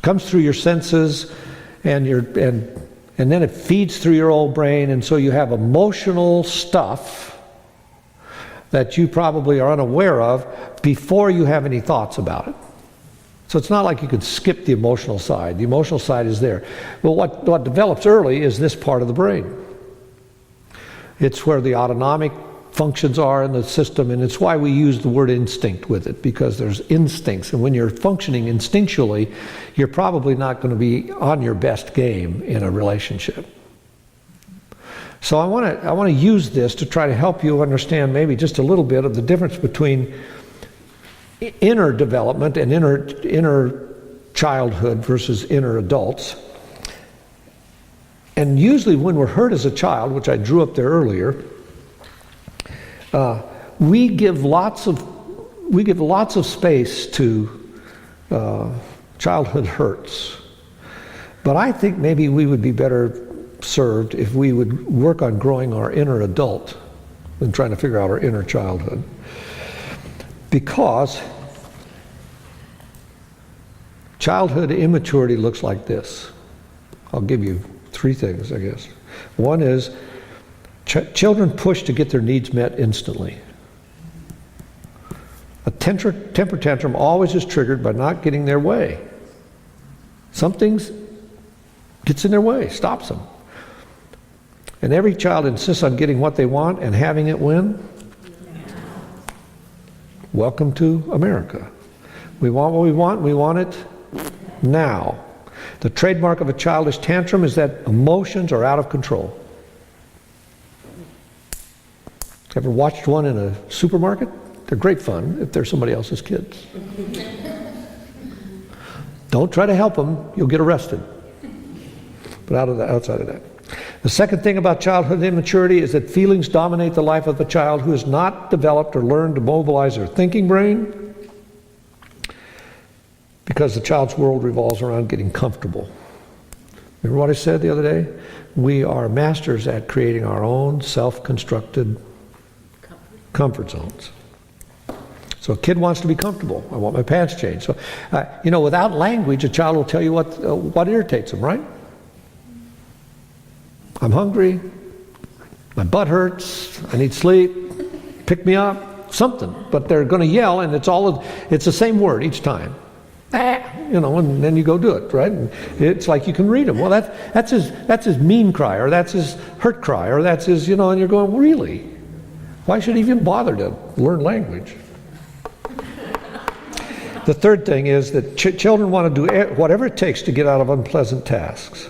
comes through your senses, and then it feeds through your old brain, and so you have emotional stuff that you probably are unaware of before you have any thoughts about it. So it's not like you could skip the emotional side. The emotional side is there. Well, what develops early is this part of the brain. It's where the autonomic functions are in the system, and it's why we use the word instinct with it, because there's instincts. And when you're functioning instinctually, you're probably not going to be on your best game in a relationship. So I want to use this to try to help you understand maybe just a little bit of the difference between inner development and inner childhood versus inner adults. And usually when we're hurt as a child, which I drew up there earlier, we give lots of space to childhood hurts. But I think maybe we would be better served if we would work on growing our inner adult than trying to figure out our inner childhood. Because childhood immaturity looks like this. I'll give you 3 things, I guess. One is children push to get their needs met instantly. A temper tantrum always is triggered by not getting their way. Something gets in their way, stops them. And every child insists on getting what they want and having it when? Welcome to America. We want what we want it now. The trademark of a childish tantrum is that emotions are out of control. Ever watched one in a supermarket? They're great fun if they're somebody else's kids. Don't try to help them, you'll get arrested. But outside of that. The second thing about childhood immaturity is that feelings dominate the life of a child who has not developed or learned to mobilize their thinking brain, because the child's world revolves around getting comfortable. Remember what I said the other day? We are masters at creating our own self-constructed comfort zones. So a kid wants to be comfortable. I want my pants changed. So, without language, a child will tell you what irritates them, right? I'm hungry, my butt hurts, I need sleep, pick me up, something. But they're going to yell, and it's the same word each time. And then you go do it, right? And it's like you can read them. Well, that's his mean cry, or that's his hurt cry, or that's his, and you're going, really? Why should he even bother to learn language? The third thing is that children want to do whatever it takes to get out of unpleasant tasks.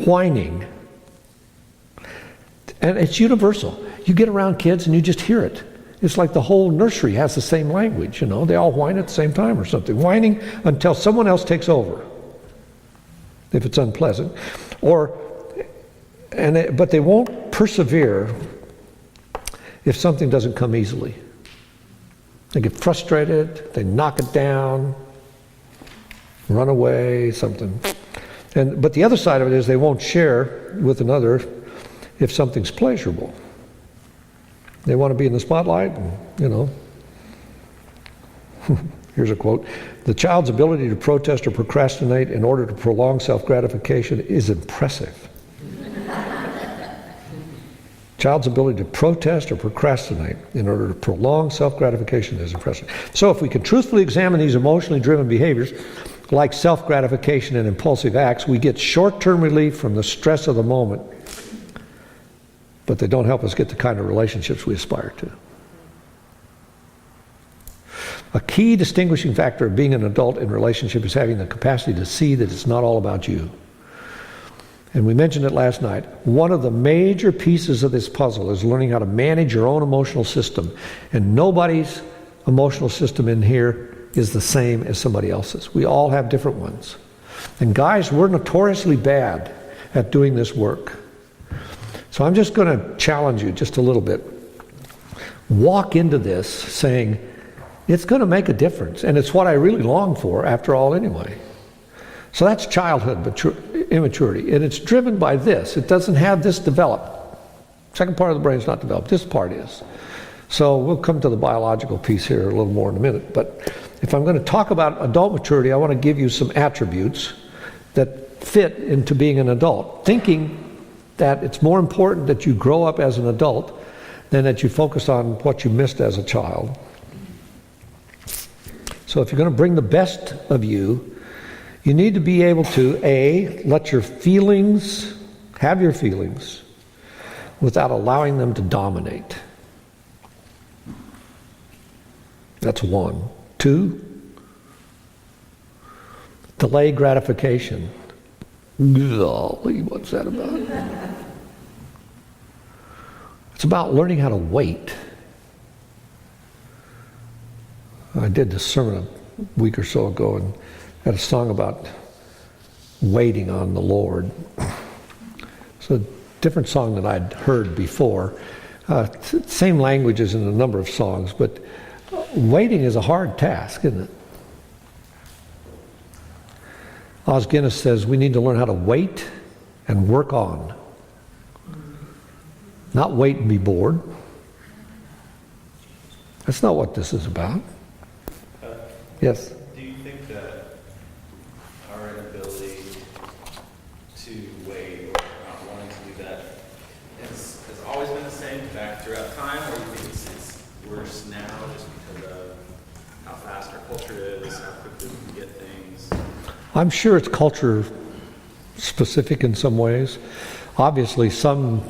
Whining. And it's universal. You get around kids and you just hear it. It's like the whole nursery has the same language, They all whine at the same time or something. Whining until someone else takes over, if it's unpleasant. But they won't persevere if something doesn't come easily. They get frustrated, they knock it down, run away, something. But the other side of it is they won't share with another if something's pleasurable. They want to be in the spotlight, and, Here's a quote. The child's ability to protest or procrastinate in order to prolong self-gratification is impressive. Child's ability to protest or procrastinate in order to prolong self-gratification is impressive. So if we can truthfully examine these emotionally driven behaviors, like self-gratification and impulsive acts, we get short-term relief from the stress of the moment, but they don't help us get the kind of relationships we aspire to. A key distinguishing factor of being an adult in relationship is having the capacity to see that it's not all about you. And we mentioned it last night. One of the major pieces of this puzzle is learning how to manage your own emotional system. And nobody's emotional system in here is the same as somebody else's. We all have different ones. And guys, we're notoriously bad at doing this work. So I'm just going to challenge you just a little bit. Walk into this saying, it's going to make a difference. And it's what I really long for after all anyway. So that's childhood immaturity. And it's driven by this. It doesn't have this developed. Second part of the brain is not developed. This part is. So we'll come to the biological piece here a little more in a minute. But if I'm going to talk about adult maturity, I want to give you some attributes that fit into being an adult. Thinking that it's more important that you grow up as an adult than that you focus on what you missed as a child. So if you're going to bring the best of you, you need to be able to, A, let your feelings, have your feelings, without allowing them to dominate. That's one. Two, delay gratification. Golly, what's that about? It's about learning how to wait. I did this sermon a week or so ago and had a song about waiting on the Lord. It's a different song than I'd heard before. Same languages in a number of songs, but waiting is a hard task, isn't it? Os Guinness says we need to learn how to wait and work on. Not wait and be bored. That's not what this is about. Yes? Do you think that our inability to wait or not wanting to do that has always been the same back throughout time, or do you think it's worse now just because of how fast our culture is, how quickly we can get things? I'm sure it's culture specific in some ways. Obviously, some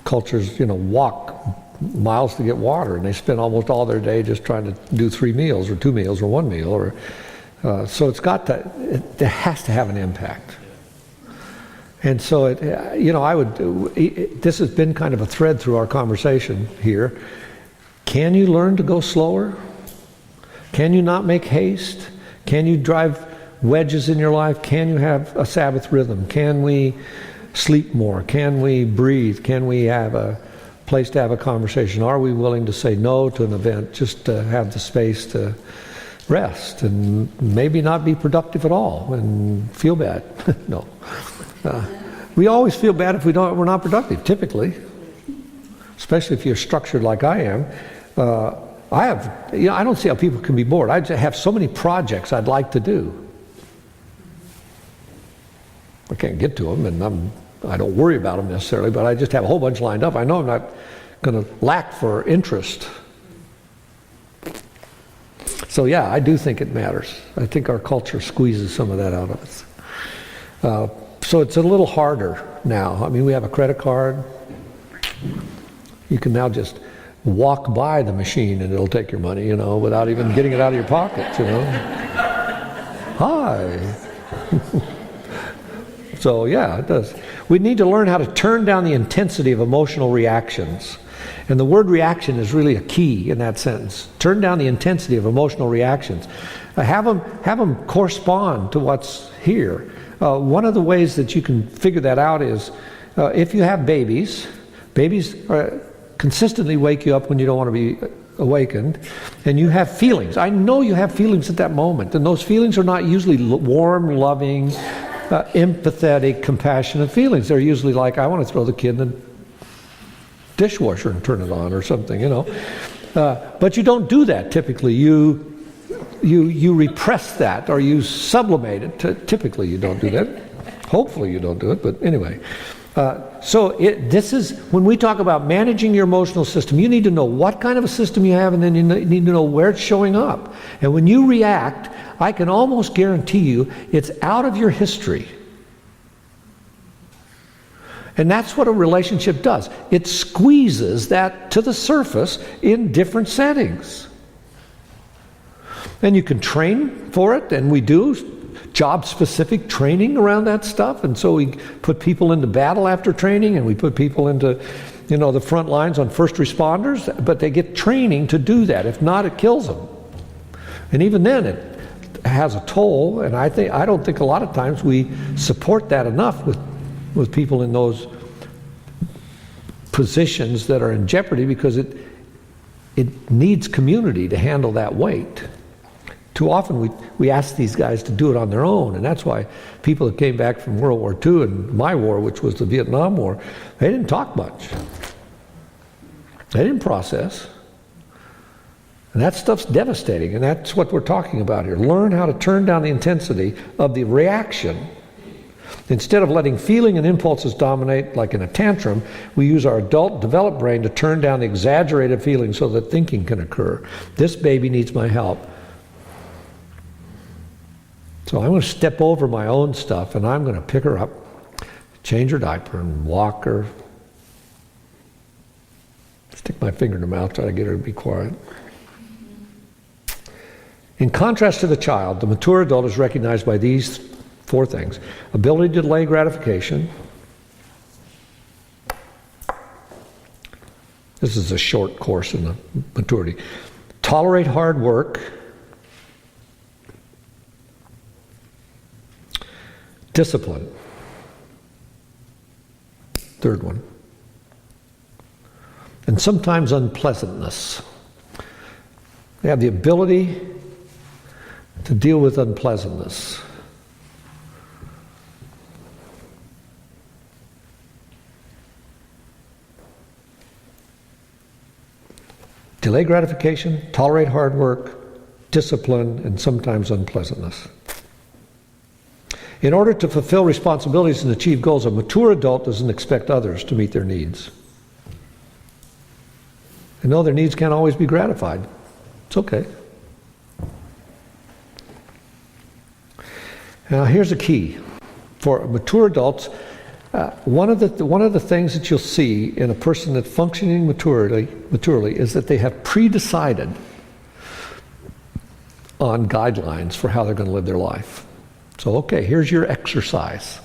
cultures, walk miles to get water, and they spend almost all their day just trying to do 3 meals or 2 meals or 1 meal. Or so it has to have an impact. And so this has been kind of a thread through our conversation here. Can you learn to go slower? Can you not make haste? Can you drive wedges in your life? Can you have a Sabbath rhythm? Can we sleep more? Can we breathe? Can we have a place to have a conversation? Are we willing to say no to an event just to have the space to rest and maybe not be productive at all and feel bad? No. We always feel bad if we're not productive, typically, especially if you're structured like I am. I don't see how people can be bored. I just have so many projects I'd like to do. I can't get to them, and I don't worry about them necessarily, but I just have a whole bunch lined up. I know I'm not going to lack for interest. So yeah, I do think it matters. I think our culture squeezes some of that out of us. So it's a little harder now. I mean, we have a credit card. You can now just walk by the machine and it'll take your money, without even getting it out of your pocket, Hi. So yeah, it does. We need to learn how to turn down the intensity of emotional reactions. And the word reaction is really a key in that sentence. Turn down the intensity of emotional reactions. Have them correspond to what's here. One of the ways that you can figure that out is if you have babies consistently wake you up when you don't want to be awakened, and you have feelings. I know you have feelings at that moment, and those feelings are not usually warm, loving, empathetic, compassionate feelings. They're usually like, I want to throw the kid in the dishwasher and turn it on or something, But you don't do that typically. You repress that, or you sublimate it. Typically you don't do that. Hopefully you don't do it, but anyway. This is, when we talk about managing your emotional system, you need to know what kind of a system you have, and then you need to know where it's showing up. And when you react, I can almost guarantee you it's out of your history. And that's what a relationship does. It squeezes that to the surface in different settings. And you can train for it, and we do job-specific training around that stuff. And so we put people into battle after training, and we put people into, the front lines on first responders, but they get training to do that. If not, it kills them. And even then, it has a toll, and I don't think a lot of times we support that enough with people in those positions that are in jeopardy, because it needs community to handle that weight. Too often we ask these guys to do it on their own, and that's why people that came back from World War II and my war, which was the Vietnam War, they didn't talk much. They didn't process. And that stuff's devastating, and that's what we're talking about here. Learn how to turn down the intensity of the reaction. Instead of letting feeling and impulses dominate, like in a tantrum, we use our adult developed brain to turn down the exaggerated feeling so that thinking can occur. This baby needs my help. So I'm going to step over my own stuff and I'm going to pick her up, change her diaper, and walk her. Stick my finger in her mouth, try to get her to be quiet. In contrast to the child, the mature adult is recognized by these 4 things. Ability to delay gratification. This is a short course in the maturity. Tolerate hard work. Discipline. 3rd one. And sometimes unpleasantness. They have the ability to deal with unpleasantness. Delay gratification, tolerate hard work, discipline, and sometimes unpleasantness. In order to fulfill responsibilities and achieve goals, a mature adult doesn't expect others to meet their needs. I know their needs can't always be gratified. It's okay. Now here's a key. For mature adults, one of the things that you'll see in a person that's functioning maturely is that they have pre-decided on guidelines for how they're going to live their life. So, okay, here's your exercise.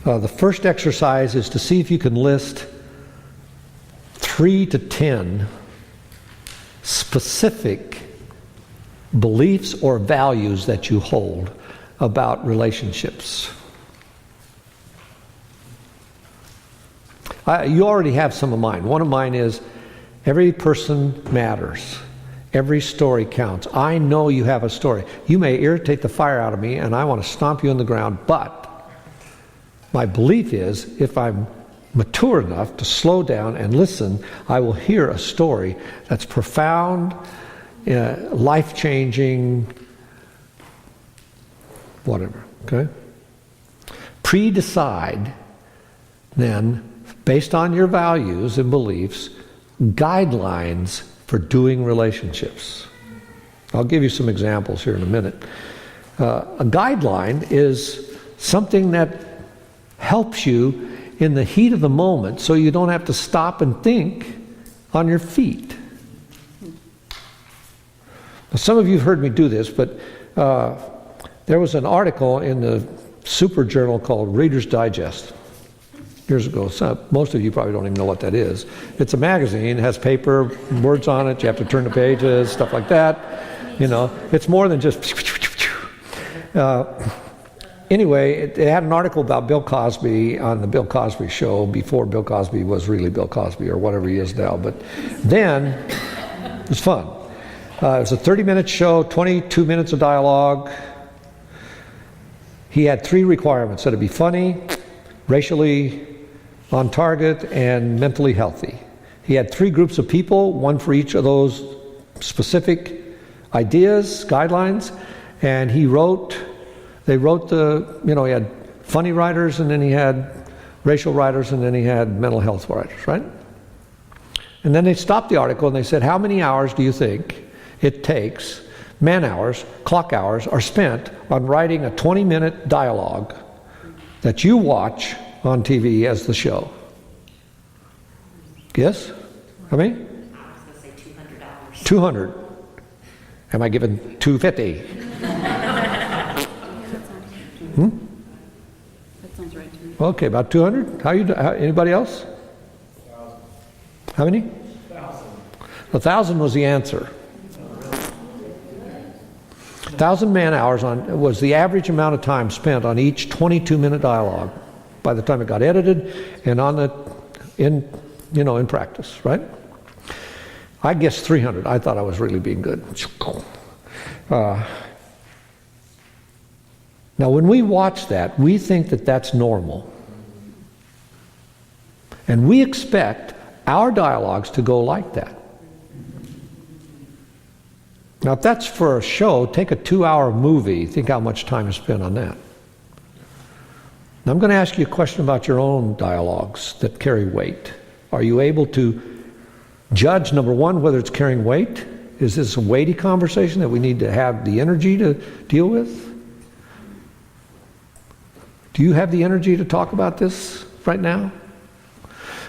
The first exercise is to see if you can list 3 to 10 specific beliefs or values that you hold about relationships. You already have some of mine. One of mine is every person matters. Every story counts. I know you have a story. You may irritate the fire out of me and I want to stomp you on the ground, but my belief is if I'm mature enough to slow down and listen, I will hear a story that's profound, life-changing, whatever, okay? Pre-decide, then, based on your values and beliefs, guidelines for doing relationships. I'll give you some examples here in a minute. A guideline is something that helps you in the heat of the moment so you don't have to stop and think on your feet. Now, some of you have heard me do this, but there was an article in the super journal called Reader's Digest years ago. So most of you probably don't even know what that is. It's a magazine, it has paper, words on it, you have to turn the pages, stuff like that. You know, it's more than just... Anyway, it had an article about Bill Cosby on the Bill Cosby Show before Bill Cosby was really Bill Cosby or whatever he is now. But then, it was fun. It was a 30-minute show, 22 minutes of dialogue. He had 3 requirements: that it be funny, racially on target, and mentally healthy. He had 3 groups of people, one for each of those specific ideas, guidelines, and they wrote he had funny writers, and then he had racial writers, and then he had mental health writers, right? And then they stopped the article and they said, how many hours do you think it takes, man hours, clock hours, are spent on writing a 20-minute dialogue that you watch on TV as the show? Guess? How many? I was going to say 200 hours. 200. Am I given 250? That sounds right to me. Okay, about 200. Anybody else? How many? 1,000 was the answer. 1,000 man hours was the average amount of time spent on each 22-minute dialogue by the time it got edited and in practice, right? I guessed 300. I thought I was really being good. Now, when we watch that, we think that that's normal. And we expect our dialogues to go like that. Now, if that's for a show, take a 2-hour movie. Think how much time is spent on that. Now, I'm going to ask you a question about your own dialogues that carry weight. Are you able to judge, number one, whether it's carrying weight? Is this a weighty conversation that we need to have the energy to deal with? Do you have the energy to talk about this right now?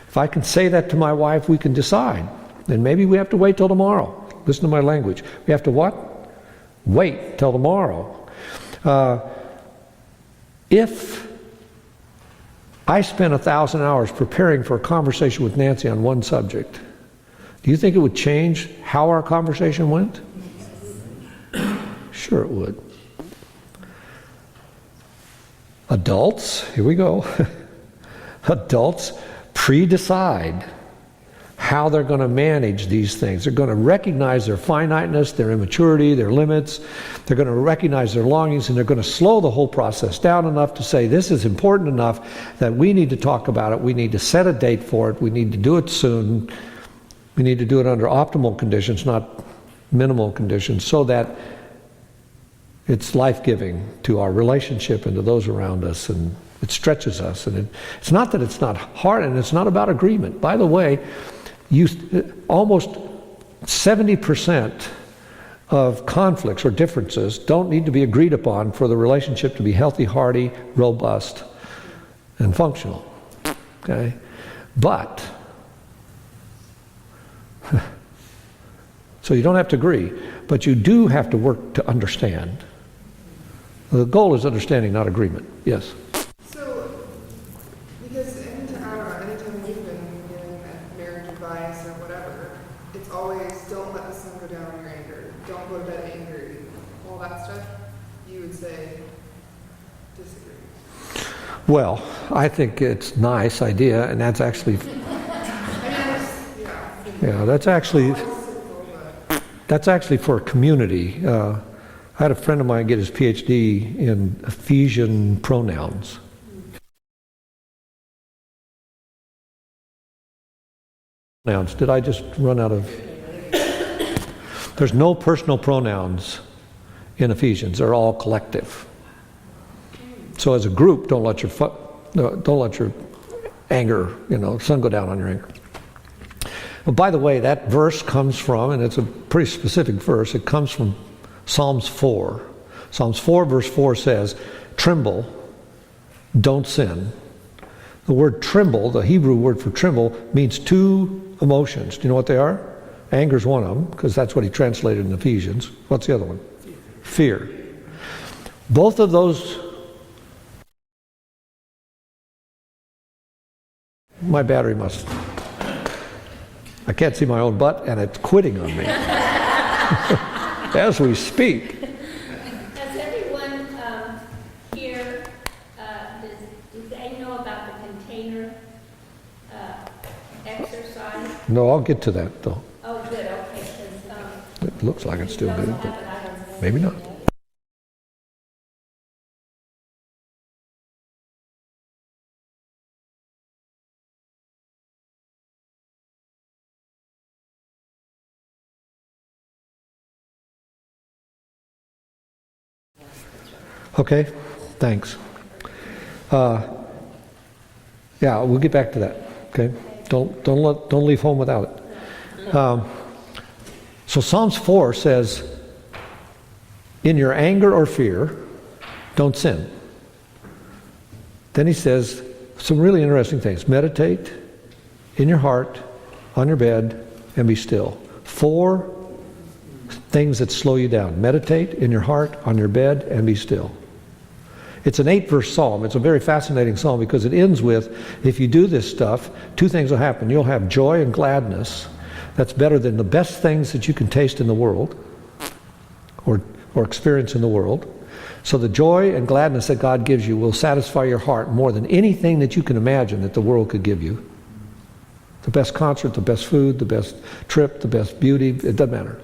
If I can say that to my wife, we can decide. Then maybe we have to wait till tomorrow. Listen to my language. We have to what? Wait till tomorrow. If I spent 1,000 hours preparing for a conversation with Nancy on one subject, do you think it would change how our conversation went? Sure it would. Adults, here we go. Adults pre-decide how they're going to manage these things. They're going to recognize their finiteness, their immaturity, their limits. They're going to recognize their longings, and they're going to slow the whole process down enough to say, this is important enough that we need to talk about it. We need to set a date for it. We need to do it soon. We need to do it under optimal conditions, not minimal conditions, so that it's life-giving to our relationship and to those around us, and it stretches us. And it's not that it's not hard, and it's not about agreement. By the way, almost 70% of conflicts or differences don't need to be agreed upon for the relationship to be healthy, hearty, robust, and functional. Okay? But, so you don't have to agree, but you do have to work to understand. The goal is understanding, not agreement. Yes? So, because anytime we've been giving that marriage advice or whatever, it's always don't let the sun go down in your anger, don't go to bed angry, all that stuff. You would say disagree. Well, I think it's a nice idea, and that's actually, that's actually for a community. I had a friend of mine get his PhD in Ephesian pronouns. Did I just run out of? There's no personal pronouns in Ephesians. They're all collective. So as a group, don't let your anger, sun go down on your anger. Well, by the way, that verse comes from, and it's a pretty specific verse, it comes from Psalms 4. Psalms 4 verse 4 says, tremble, don't sin. The word tremble, the Hebrew word for tremble, means two emotions. Do you know what they are? Anger is one of them, because that's what he translated in Ephesians. What's the other one? Fear. Both of those. My battery must. I can't see my own butt, and it's quitting on me. As we speak. Does everyone here, do they know about the container exercise? No, I'll get to that, though. Oh, good, okay, because It looks like it's still good, but maybe not. Okay, thanks. Yeah, we'll get back to that. Okay, don't leave home without it. So Psalms 4 says, "In your anger or fear, don't sin." Then he says some really interesting things. Meditate in your heart, on your bed, and be still. 4 things that slow you down. Meditate in your heart, on your bed, and be still. It's an 8-verse psalm. It's a very fascinating psalm because it ends with, if you do this stuff, 2 things will happen. You'll have joy and gladness. That's better than the best things that you can taste in the world or experience in the world. So the joy and gladness that God gives you will satisfy your heart more than anything that you can imagine that the world could give you. The best concert, the best food, the best trip, the best beauty, it doesn't matter.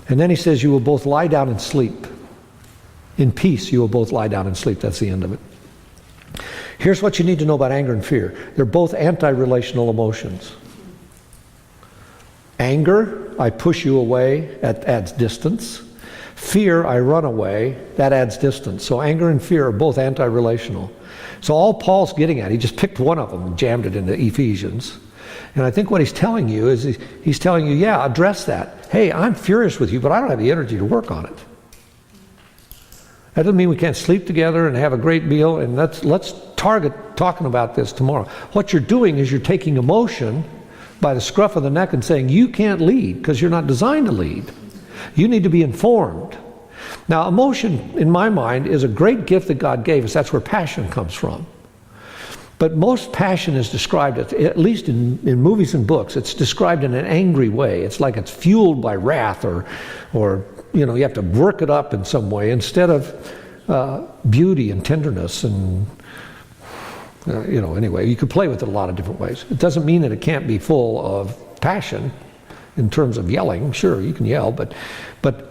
And then he says you will both lie down and sleep. In peace you will both lie down and sleep. That's the end of it. Here's what you need to know about anger and fear. They're both anti-relational emotions. Anger, I push you away, that adds distance. Fear, I run away, that adds distance. So anger and fear are both anti-relational. So all Paul's getting at, he just picked one of them and jammed it into Ephesians. And I think what he's telling you is he's telling you, yeah, address that. Hey, I'm furious with you, but I don't have the energy to work on it. That doesn't mean we can't sleep together and have a great meal, and let's target talking about this tomorrow. What you're doing is you're taking emotion by the scruff of the neck and saying, you can't lead because you're not designed to lead. You need to be informed. Now, emotion, in my mind, is a great gift that God gave us. That's where passion comes from. But most passion is described, at least in movies and books, it's described in an angry way. It's like it's fueled by wrath or you have to work it up in some way instead of beauty and tenderness and, anyway, you could play with it a lot of different ways. It doesn't mean that it can't be full of passion in terms of yelling. Sure, you can yell, but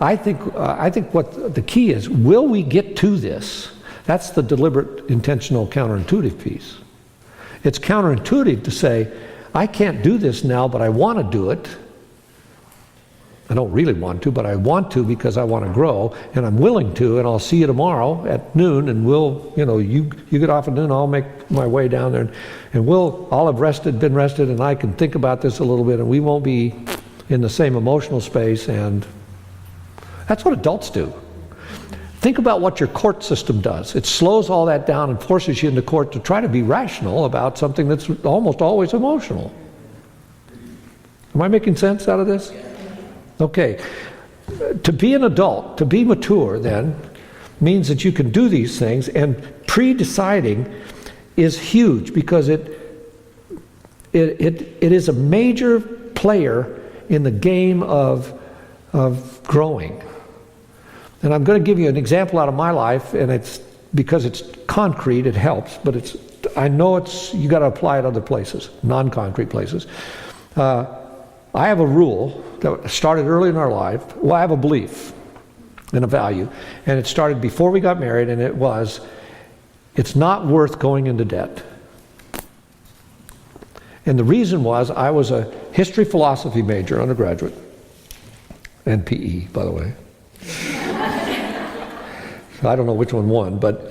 I think what the key is, will we get to this? That's the deliberate, intentional, counterintuitive piece. It's counterintuitive to say, I can't do this now, but I want to do it. I don't really want to, but I want to because I want to grow, and I'm willing to, and I'll see you tomorrow at noon, and you get off at noon, I'll make my way down there, and I'll have been rested, and I can think about this a little bit, and we won't be in the same emotional space, and that's what adults do. Think about what your court system does. It slows all that down and forces you into court to try to be rational about something that's almost always emotional. Am I making sense out of this? Okay. To be an adult, to be mature then, means that you can do these things, and pre-deciding is huge because it is a major player in the game of growing. And I'm going to give you an example out of my life, and it's because it's concrete, it helps, but I know you got to apply it other places, non-concrete places. I have a rule that started early in our life. Well, I have a belief and a value, and it started before we got married, and it's not worth going into debt. And the reason was I was a history philosophy major, undergraduate, and PE, by the way. I don't know which one won, but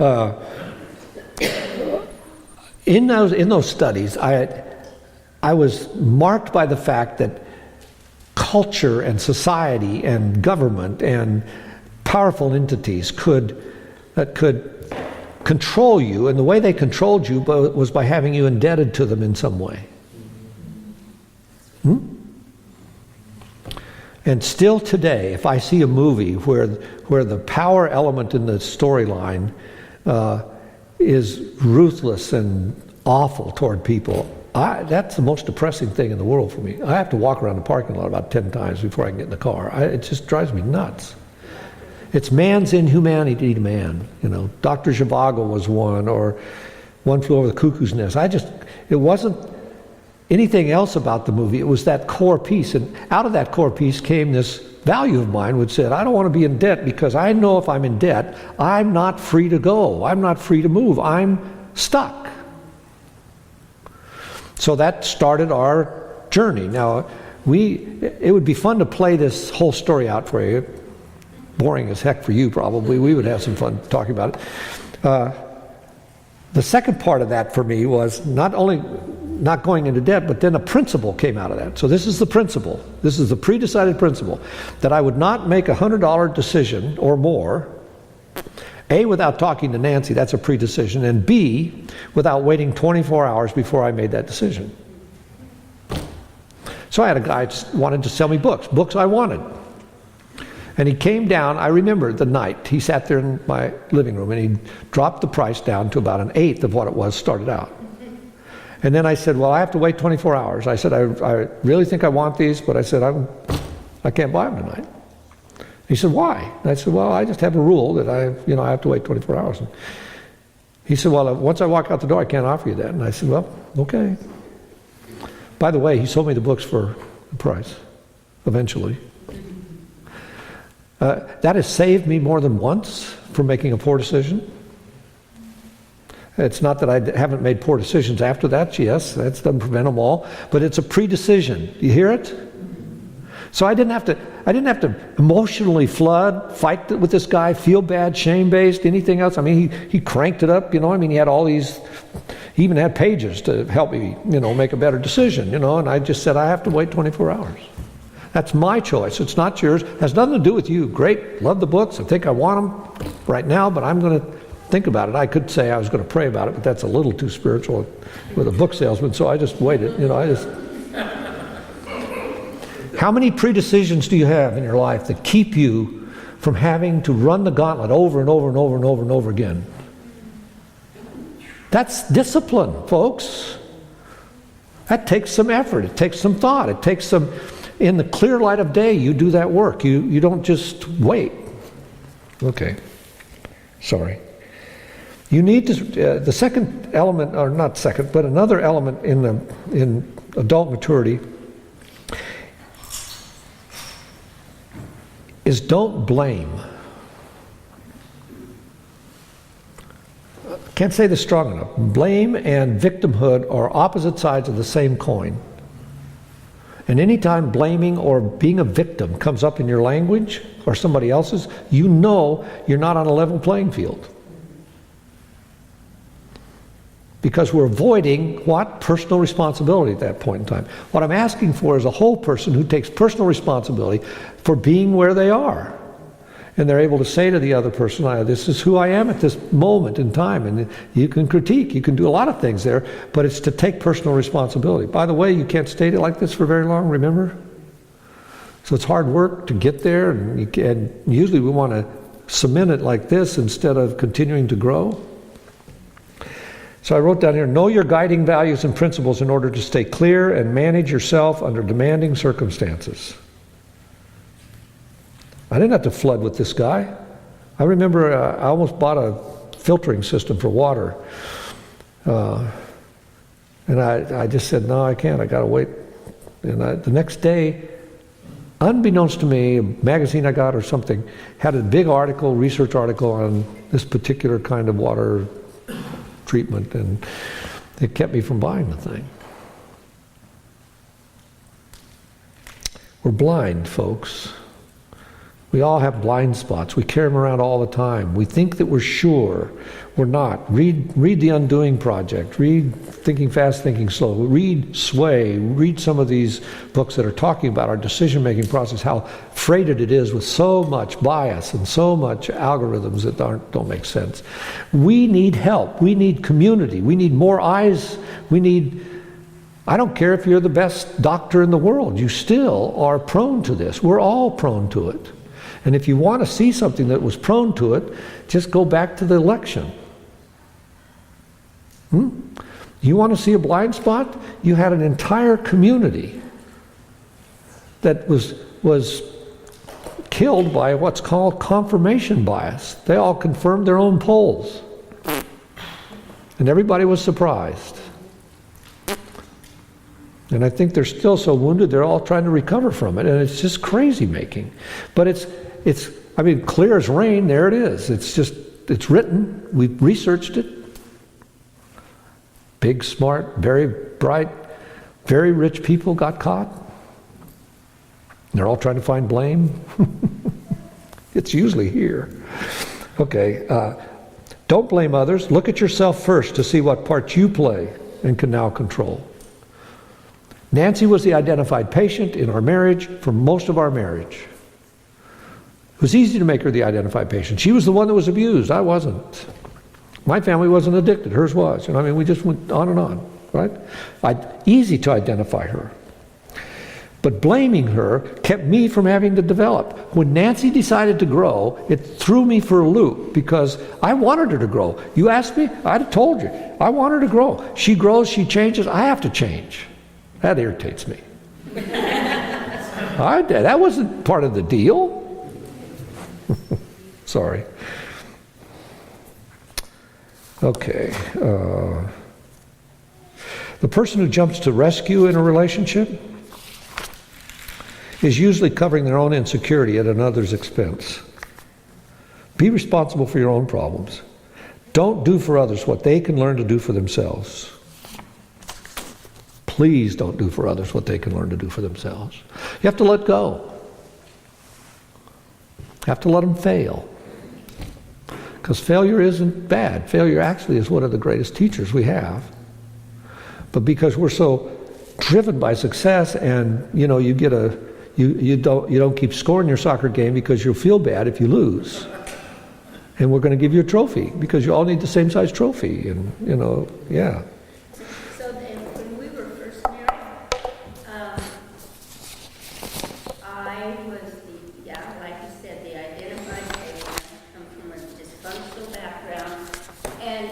in those studies, I was marked by the fact that culture and society and government and powerful entities could control you, and the way they controlled you was by having you indebted to them in some way. And still today, if I see a movie where the power element in the storyline is ruthless and awful toward people, that's the most depressing thing in the world for me. I have to walk around the parking lot about 10 times before I can get in the car. It just drives me nuts. It's man's inhumanity to man. Dr. Zhivago was one, or One Flew Over the Cuckoo's Nest. It wasn't anything else about the movie. It was that core piece, and out of that core piece came this value of mine, which said, I don't want to be in debt because I know if I'm in debt, I'm not free to go. I'm not free to move. I'm stuck. So that started our journey. Now, it would be fun to play this whole story out for you. Boring as heck for you, probably. We would have some fun talking about it. The second part of that for me was not only not going into debt, but then a principle came out of that. So this is the principle. This is the pre-decided principle that I would not make a $100 decision or more, A, without talking to Nancy, that's a pre-decision, and B, without waiting 24 hours before I made that decision. So I had a guy who wanted to sell me books I wanted. And he came down, I remember the night, he sat there in my living room and he dropped the price down to about 1/8 of what it was started out. And then I said, well, I have to wait 24 hours. I said, I really think I want these, but I said, I can't buy them tonight. He said, why? And I said, well, I just have a rule that I have to wait 24 hours. And he said, well, once I walk out the door, I can't offer you that. And I said, well, okay. By the way, he sold me the books for the price, eventually. That has saved me more than once from making a poor decision. It's not that I haven't made poor decisions after that. Yes, that doesn't prevent them all. But it's a pre-decision. You hear it? So I didn't have to emotionally flood, fight with this guy, feel bad, shame-based, anything else. I mean, he cranked it up, you know. I mean, he had all these, he even had pages to help me, you know, make a better decision, you know. And I just said, I have to wait 24 hours. That's my choice. It's not yours. It has nothing to do with you. Great, love the books. I think I want them right now, but I'm going to think about it. I could say I was going to pray about it, but that's a little too spiritual with a book salesman, so I just waited, you know. How many predecisions do you have in your life that keep you from having to run the gauntlet over and over and over and over and over again? That's discipline, folks. That takes some effort. It takes some thought. It takes some, in the clear light of day, you do that work. You don't just wait. Okay. Sorry. You need to, the second element, or not second, but another element in adult maturity is don't blame. Can't say this strong enough. Blame and victimhood are opposite sides of the same coin. And anytime blaming or being a victim comes up in your language or somebody else's, you know you're not on a level playing field. Because we're avoiding what? Personal responsibility at that point in time. What I'm asking for is a whole person who takes personal responsibility for being where they are. And they're able to say to the other person, this is who I am at this moment in time. And you can critique, you can do a lot of things there, but it's to take personal responsibility. By the way, you can't state it like this for very long, remember? So it's hard work to get there, and usually we want to cement it like this instead of continuing to grow. So I wrote down here, know your guiding values and principles in order to stay clear and manage yourself under demanding circumstances. I didn't have to flood with this guy. I remember I almost bought a filtering system for water. And I just said, no, I can't. I got to wait. And the next day, unbeknownst to me, a magazine I got or something had a big article, research article on this particular kind of water treatment, and it kept me from buying the thing. We're blind, folks. We all have blind spots. We carry them around all the time. We think that we're sure. We're not. Read The Undoing Project. Read Thinking Fast, Thinking Slow. Read Sway. Read some of these books that are talking about our decision-making process, how freighted it is with so much bias and so much algorithms that don't make sense. We need help. We need community. We need more eyes. I don't care if you're the best doctor in the world. You still are prone to this. We're all prone to it. And if you want to see something that was prone to it, just go back to the election. You want to see a blind spot? You had an entire community that was killed by what's called confirmation bias. They all confirmed their own polls. And everybody was surprised. And I think they're still so wounded, they're all trying to recover from it. And it's just crazy making. But it's clear as rain, there it is. It's written, we've researched it. Big, smart, very bright, very rich people got caught. They're all trying to find blame. It's usually here. Okay, don't blame others. Look at yourself first to see what part you play and can now control. Nancy was the identified patient in our marriage for most of our marriage. It was easy to make her the identified patient. She was the one that was abused. I wasn't. My family wasn't addicted. Hers was. And we just went on and on, right? Easy to identify her. But blaming her kept me from having to develop. When Nancy decided to grow, it threw me for a loop because I wanted her to grow. You asked me, I'd have told you. I want her to grow. She grows, she changes, I have to change. That irritates me. That wasn't part of the deal. Sorry. Okay. The person who jumps to rescue in a relationship is usually covering their own insecurity at another's expense. Be responsible for your own problems. Don't do for others what they can learn to do for themselves. Please don't do for others what they can learn to do for themselves. You have to let go. You have to let them fail. Because failure isn't bad. Failure actually is one of the greatest teachers we have. But because we're so driven by success, and you don't keep scoring your soccer game because you'll feel bad if you lose. And we're going to give you a trophy because you all need the same size trophy, and yeah. So then, when we were first married, I was like you said, the identified patient. I come from a dysfunctional background, and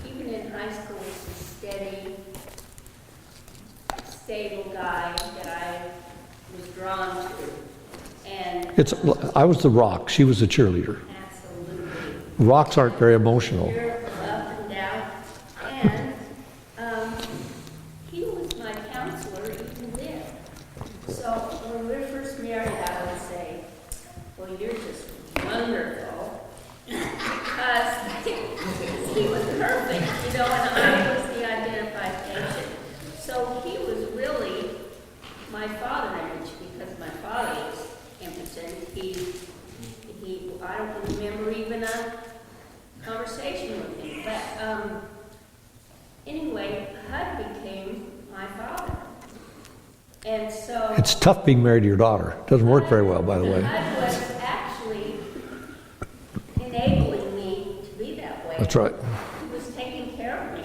even in high school, was a steady, stable guy that I was drawn to, and I was the rock. She was the cheerleader. absolutely. Rocks aren't very emotional. You're up and down, and he was my counselor even then. So when we were first married, I would say, well, you're just wonderful, because he was perfect, and I was the identified patient. So he was really my father image, because my father was impotent. I don't remember even a conversation with him. But anyway, Hud became my father. And so It's tough being married to your daughter. It doesn't work very well, by the way. Hud was actually enabling me to be that way. That's right. He was taking care of me,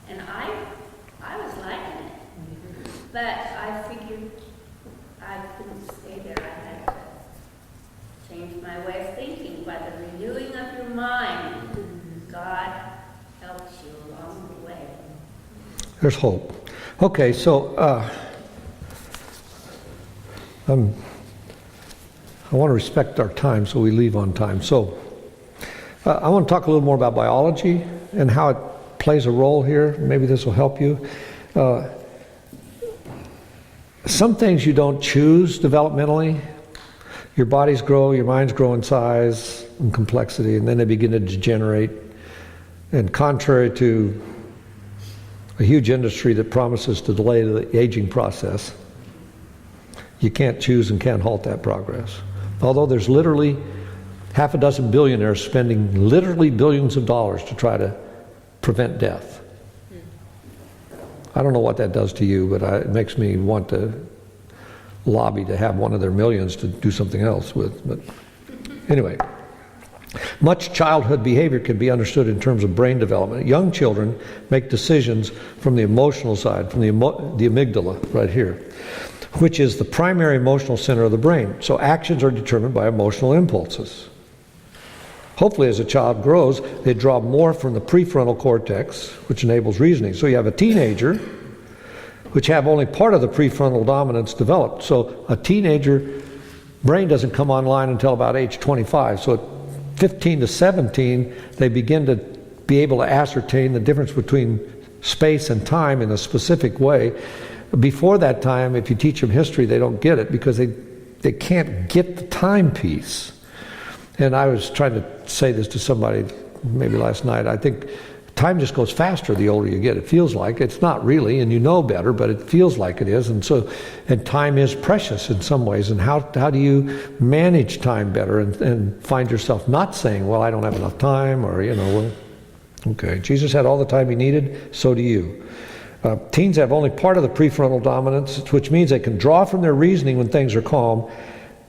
and I was liking it. But I figured I couldn't stay there. I had to change my way of thinking. By the renewing of your mind, God helps you along the way. There's hope. Okay, so I want to respect our time, so we leave on time. So I want to talk a little more about biology and how it plays a role here. Maybe this will help you. Some things you don't choose developmentally. Your bodies grow, your minds grow in size and complexity, and then they begin to degenerate. And contrary to a huge industry that promises to delay the aging process, you can't choose and can't halt that progress. Although there's literally half a dozen billionaires spending literally billions of dollars to try to prevent death. I don't know what that does to you, but it makes me want to lobby to have one of their millions to do something else with. But anyway, much childhood behavior can be understood in terms of brain development. Young children make decisions from the emotional side, from the amygdala right here, which is the primary emotional center of the brain. So actions are determined by emotional impulses. Hopefully, as a child grows, they draw more from the prefrontal cortex, which enables reasoning. So you have a teenager, which have only part of the prefrontal dominance developed. So a teenager brain doesn't come online until about age 25. So at 15 to 17, they begin to be able to ascertain the difference between space and time in a specific way. Before that time, if you teach them history, they don't get it because they can't get the time piece. And I was trying to say this to somebody maybe last night. I think time just goes faster the older you get. It feels like it's not really, and you know better, but it feels like it is. And time is precious in some ways. And how do you manage time better and find yourself not saying, well, I don't have enough time, or, well, okay. Jesus had all the time he needed, so do you. Teens have only part of the prefrontal dominance, which means they can draw from their reasoning when things are calm,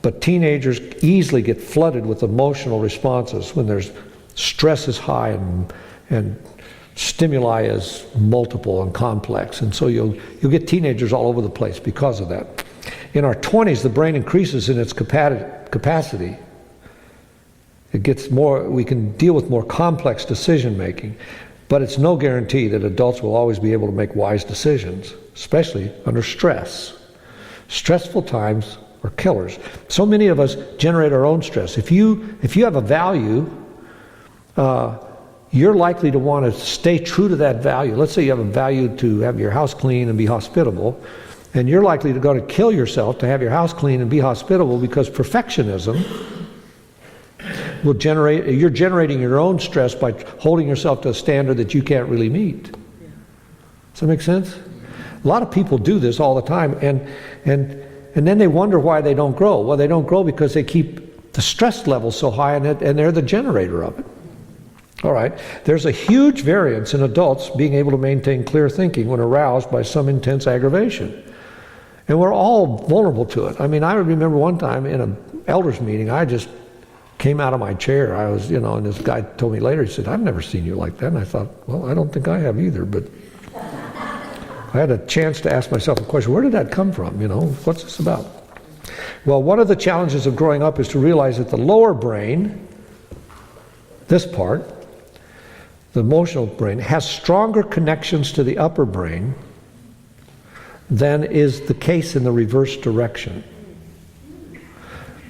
but teenagers easily get flooded with emotional responses when there's stress is high and stimuli is multiple and complex. And so you'll get teenagers all over the place because of that. In our 20s, the brain increases in its capacity. It gets more, we can deal with more complex decision making. But it's no guarantee that adults will always be able to make wise decisions, especially under stress. Stressful times are killers. So many of us generate our own stress. If you have a value, you're likely to want to stay true to that value. Let's say you have a value to have your house clean and be hospitable, and you're likely to go to kill yourself to have your house clean and be hospitable because perfectionism will generate, you're generating your own stress by holding yourself to a standard that you can't really meet. Does that make sense? A lot of people do this all the time, and then they wonder why they don't grow. Well, they don't grow because they keep the stress level so high, and they're the generator of it. All right, there's a huge variance in adults being able to maintain clear thinking when aroused by some intense aggravation. And we're all vulnerable to it. I mean, I remember one time in an elders meeting, I just came out of my chair. I was, and this guy told me later, he said, I've never seen you like that. And I thought, well, I don't think I have either, but I had a chance to ask myself a question, where did that come from? What's this about? Well, one of the challenges of growing up is to realize that the lower brain, this part, the emotional brain, has stronger connections to the upper brain than is the case in the reverse direction.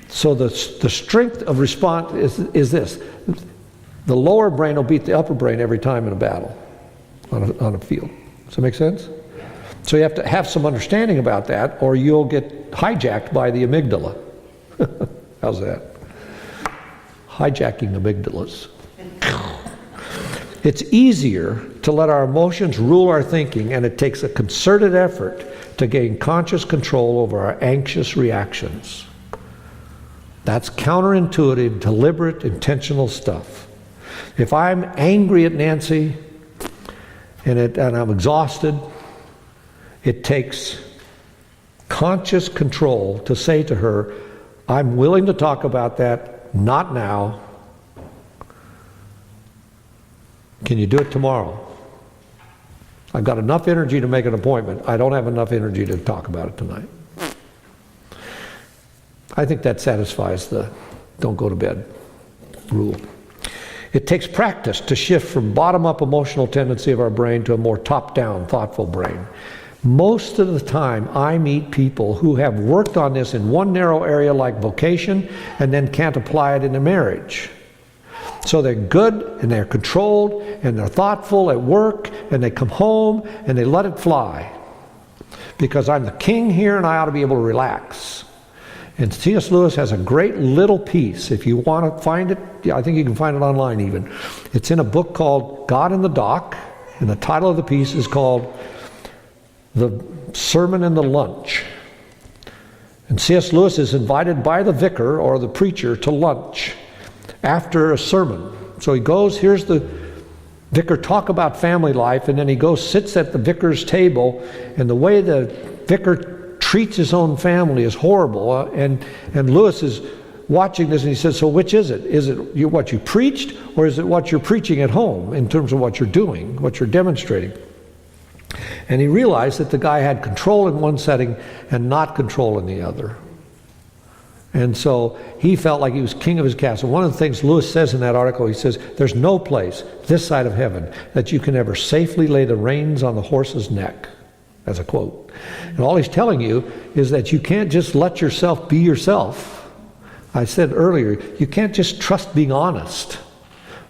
So the strength of response is this. The lower brain will beat the upper brain every time in a battle on a field. Does that make sense? So you have to have some understanding about that, or you'll get hijacked by the amygdala. How's that? Hijacking amygdalas. It's easier to let our emotions rule our thinking, and it takes a concerted effort to gain conscious control over our anxious reactions. That's counterintuitive, deliberate, intentional stuff. If I'm angry at Nancy and I'm exhausted, it takes conscious control to say to her, I'm willing to talk about that, not now. Can you do it tomorrow? I've got enough energy to make an appointment. I don't have enough energy to talk about it tonight. I think that satisfies the don't go to bed rule. It takes practice to shift from bottom-up emotional tendency of our brain to a more top-down thoughtful brain. Most of the time, I meet people who have worked on this in one narrow area like vocation and then can't apply it in a marriage. So they're good, and they're controlled, and they're thoughtful at work, and they come home, and they let it fly. Because I'm the king here, and I ought to be able to relax. And C.S. Lewis has a great little piece. If you want to find it, I think you can find it online even. It's in a book called God in the Dock, and the title of the piece is called The Sermon in the Lunch. And C.S. Lewis is invited by the vicar or the preacher to lunch after a sermon. So he goes, here's the vicar talk about family life, and then he goes, sits at the vicar's table, and the way the vicar treats his own family is horrible. And Lewis is watching this, and he says, so which is it? Is it what you preached, or is it what you're preaching at home in terms of what you're doing, what you're demonstrating? And he realized that the guy had control in one setting and not control in the other. And so he felt like he was king of his castle. One of the things Lewis says in that article, he says, there's no place this side of heaven that you can ever safely lay the reins on the horse's neck. That's a quote. And all he's telling you is that you can't just let yourself be yourself. I said earlier, you can't just trust being honest.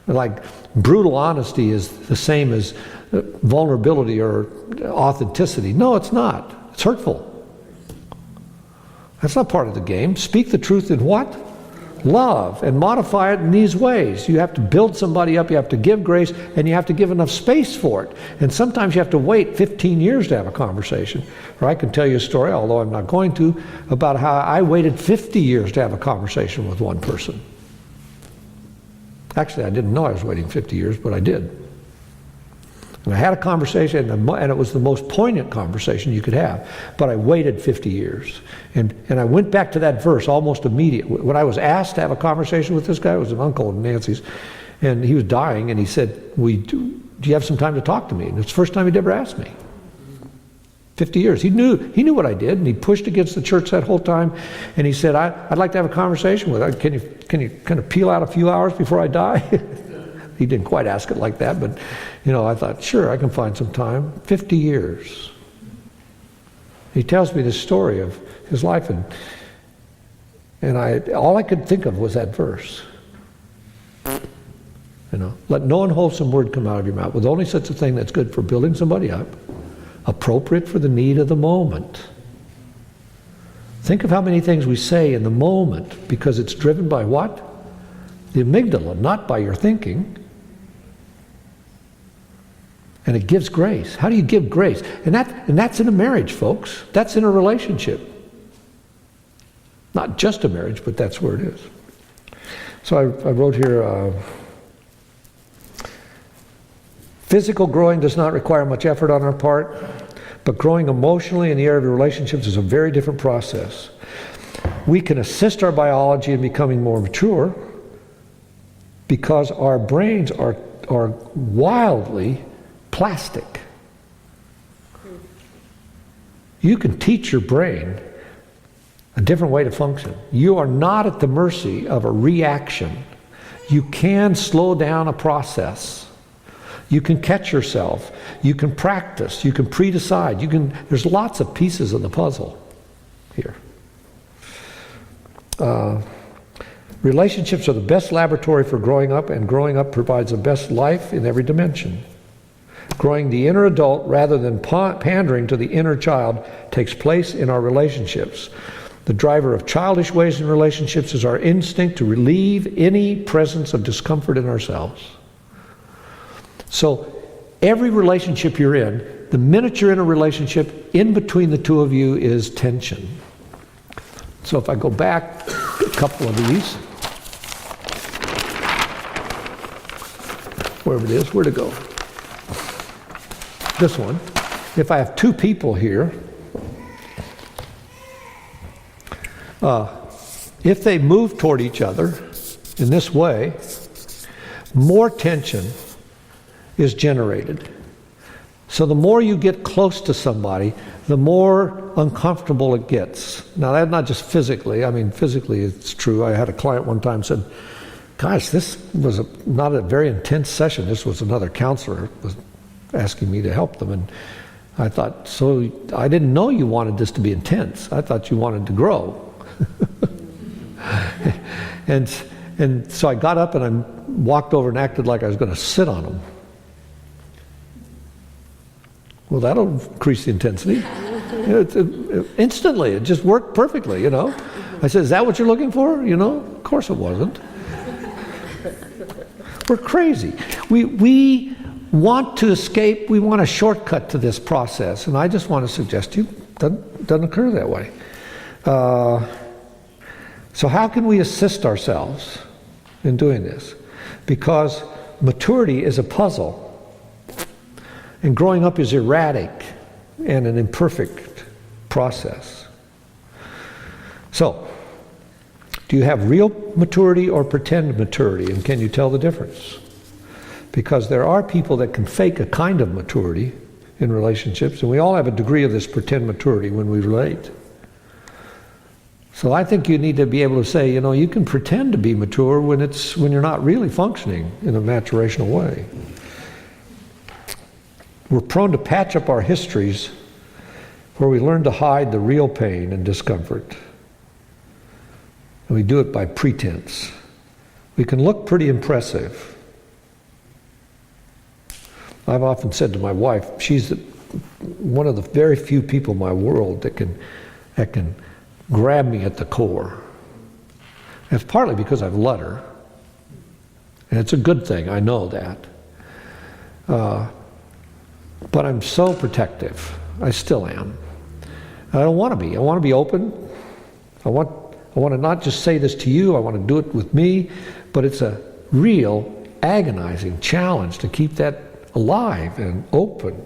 Like brutal honesty is the same as vulnerability or authenticity. No, it's not. It's hurtful. That's not part of the game. Speak the truth in what? Love, and modify it in these ways. You have to build somebody up, you have to give grace, and you have to give enough space for it. And sometimes you have to wait 15 years to have a conversation. Or I can tell you a story, although I'm not going to, about how I waited 50 years to have a conversation with one person. Actually, I didn't know I was waiting 50 years, but I did. And I had a conversation, and it was the most poignant conversation you could have. But I waited 50 years. And I went back to that verse almost immediately. When I was asked to have a conversation with this guy, it was an uncle of Nancy's, and he was dying, and he said, do you have some time to talk to me? And it's the first time he'd ever asked me. 50 years. He knew what I did, and he pushed against the church that whole time. And he said, I'd like to have a conversation with you. Can you kind of peel out a few hours before I die? He didn't quite ask it like that, but I thought, sure, I can find some time. 50 years. He tells me this story of his life, and all I could think of was that verse. Let no unwholesome word come out of your mouth, with only such a thing that's good for building somebody up, appropriate for the need of the moment. Think of how many things we say in the moment because it's driven by what? the amygdala, not by your thinking. And it gives grace. How do you give grace? And that's in a marriage, folks. That's in a relationship. Not just a marriage, but that's where it is. So I wrote here, physical growing does not require much effort on our part, but growing emotionally in the area of relationships is a very different process. We can assist our biology in becoming more mature because our brains are wildly plastic. You can teach your brain a different way to function. You are not at the mercy of a reaction. You can slow down a process. You can catch yourself. You can practice. You can pre-decide. There's lots of pieces of the puzzle here. Relationships are the best laboratory for growing up, and growing up provides the best life in every dimension. Growing the inner adult rather than pandering to the inner child takes place in our relationships. The driver of childish ways in relationships is our instinct to relieve any presence of discomfort in ourselves. So every relationship you're in, the minute you're in a relationship, in between the two of you is tension. So if I go back a couple of these, wherever it is, where to go? This one. If I have two people here, if they move toward each other in this way, more tension is generated. So the more you get close to somebody, the more uncomfortable it gets. Now that's not just physically. I mean, physically it's true. I had a client one time said, gosh, this was not a very intense session. This was another counselor was asking me to help them. And I thought, so I didn't know you wanted this to be intense. I thought you wanted to grow. and so I got up and I walked over and acted like I was going to sit on him. Well, that'll increase the intensity. Instantly, it just worked perfectly, you know. I said, is that what you're looking for? You know, of course it wasn't. We're crazy. We want to escape, we want a shortcut to this process, and I just want to suggest to you, it doesn't occur that way. So how can we assist ourselves in doing this? Because maturity is a puzzle. And growing up is erratic and an imperfect process. So, do you have real maturity or pretend maturity? And can you tell the difference? Because there are people that can fake a kind of maturity in relationships, and we all have a degree of this pretend maturity when we relate. So I think you need to be able to say, you know, you can pretend to be mature when you're not really functioning in a maturational way. We're prone to patch up our histories where we learn to hide the real pain and discomfort. And we do it by pretense. We can look pretty impressive. I've often said to my wife, she's one of the very few people in my world that can grab me at the core. And it's partly because I've let her. And it's a good thing, I know that. But I'm so protective. I still am. And I don't want to be. I want to be open. I want to not just say this to you, I want to do it with me, but it's a real agonizing challenge to keep that alive and open.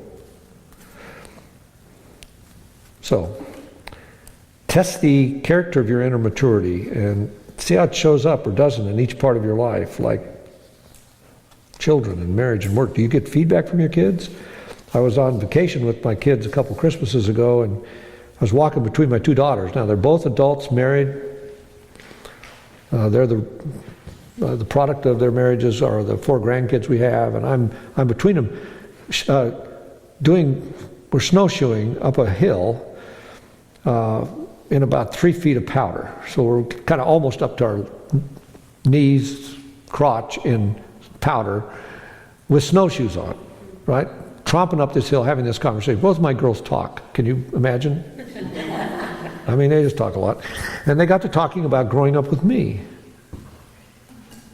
So, test the character of your inner maturity and see how it shows up or doesn't in each part of your life, like children and marriage and work. Do you get feedback from your kids? I was on vacation with my kids a couple Christmases ago, and I was walking between my two daughters. Now, they're both adults, married. They're the product of their marriages are the 4 grandkids we have, and I'm between them we're snowshoeing up a hill in about 3 feet of powder. So we're kind of almost up to our knees, crotch in powder with snowshoes on, right? Tromping up this hill, having this conversation. Both my girls talk. Can you imagine? I mean, they just talk a lot. And they got to talking about growing up with me.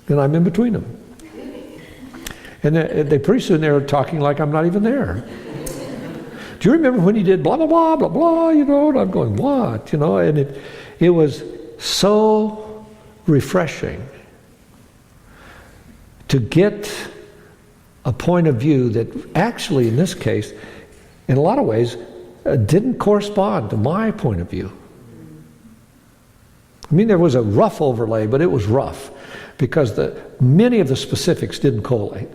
and I'm in between them. And they pretty soon they're talking like I'm not even there. Do you remember when you did blah, blah, blah, blah, blah, you know? And I'm going, what? You know, and it was so refreshing to get a point of view that actually, in this case, in a lot of ways, didn't correspond to my point of view. I mean, there was a rough overlay, but it was rough because many of the specifics didn't collate.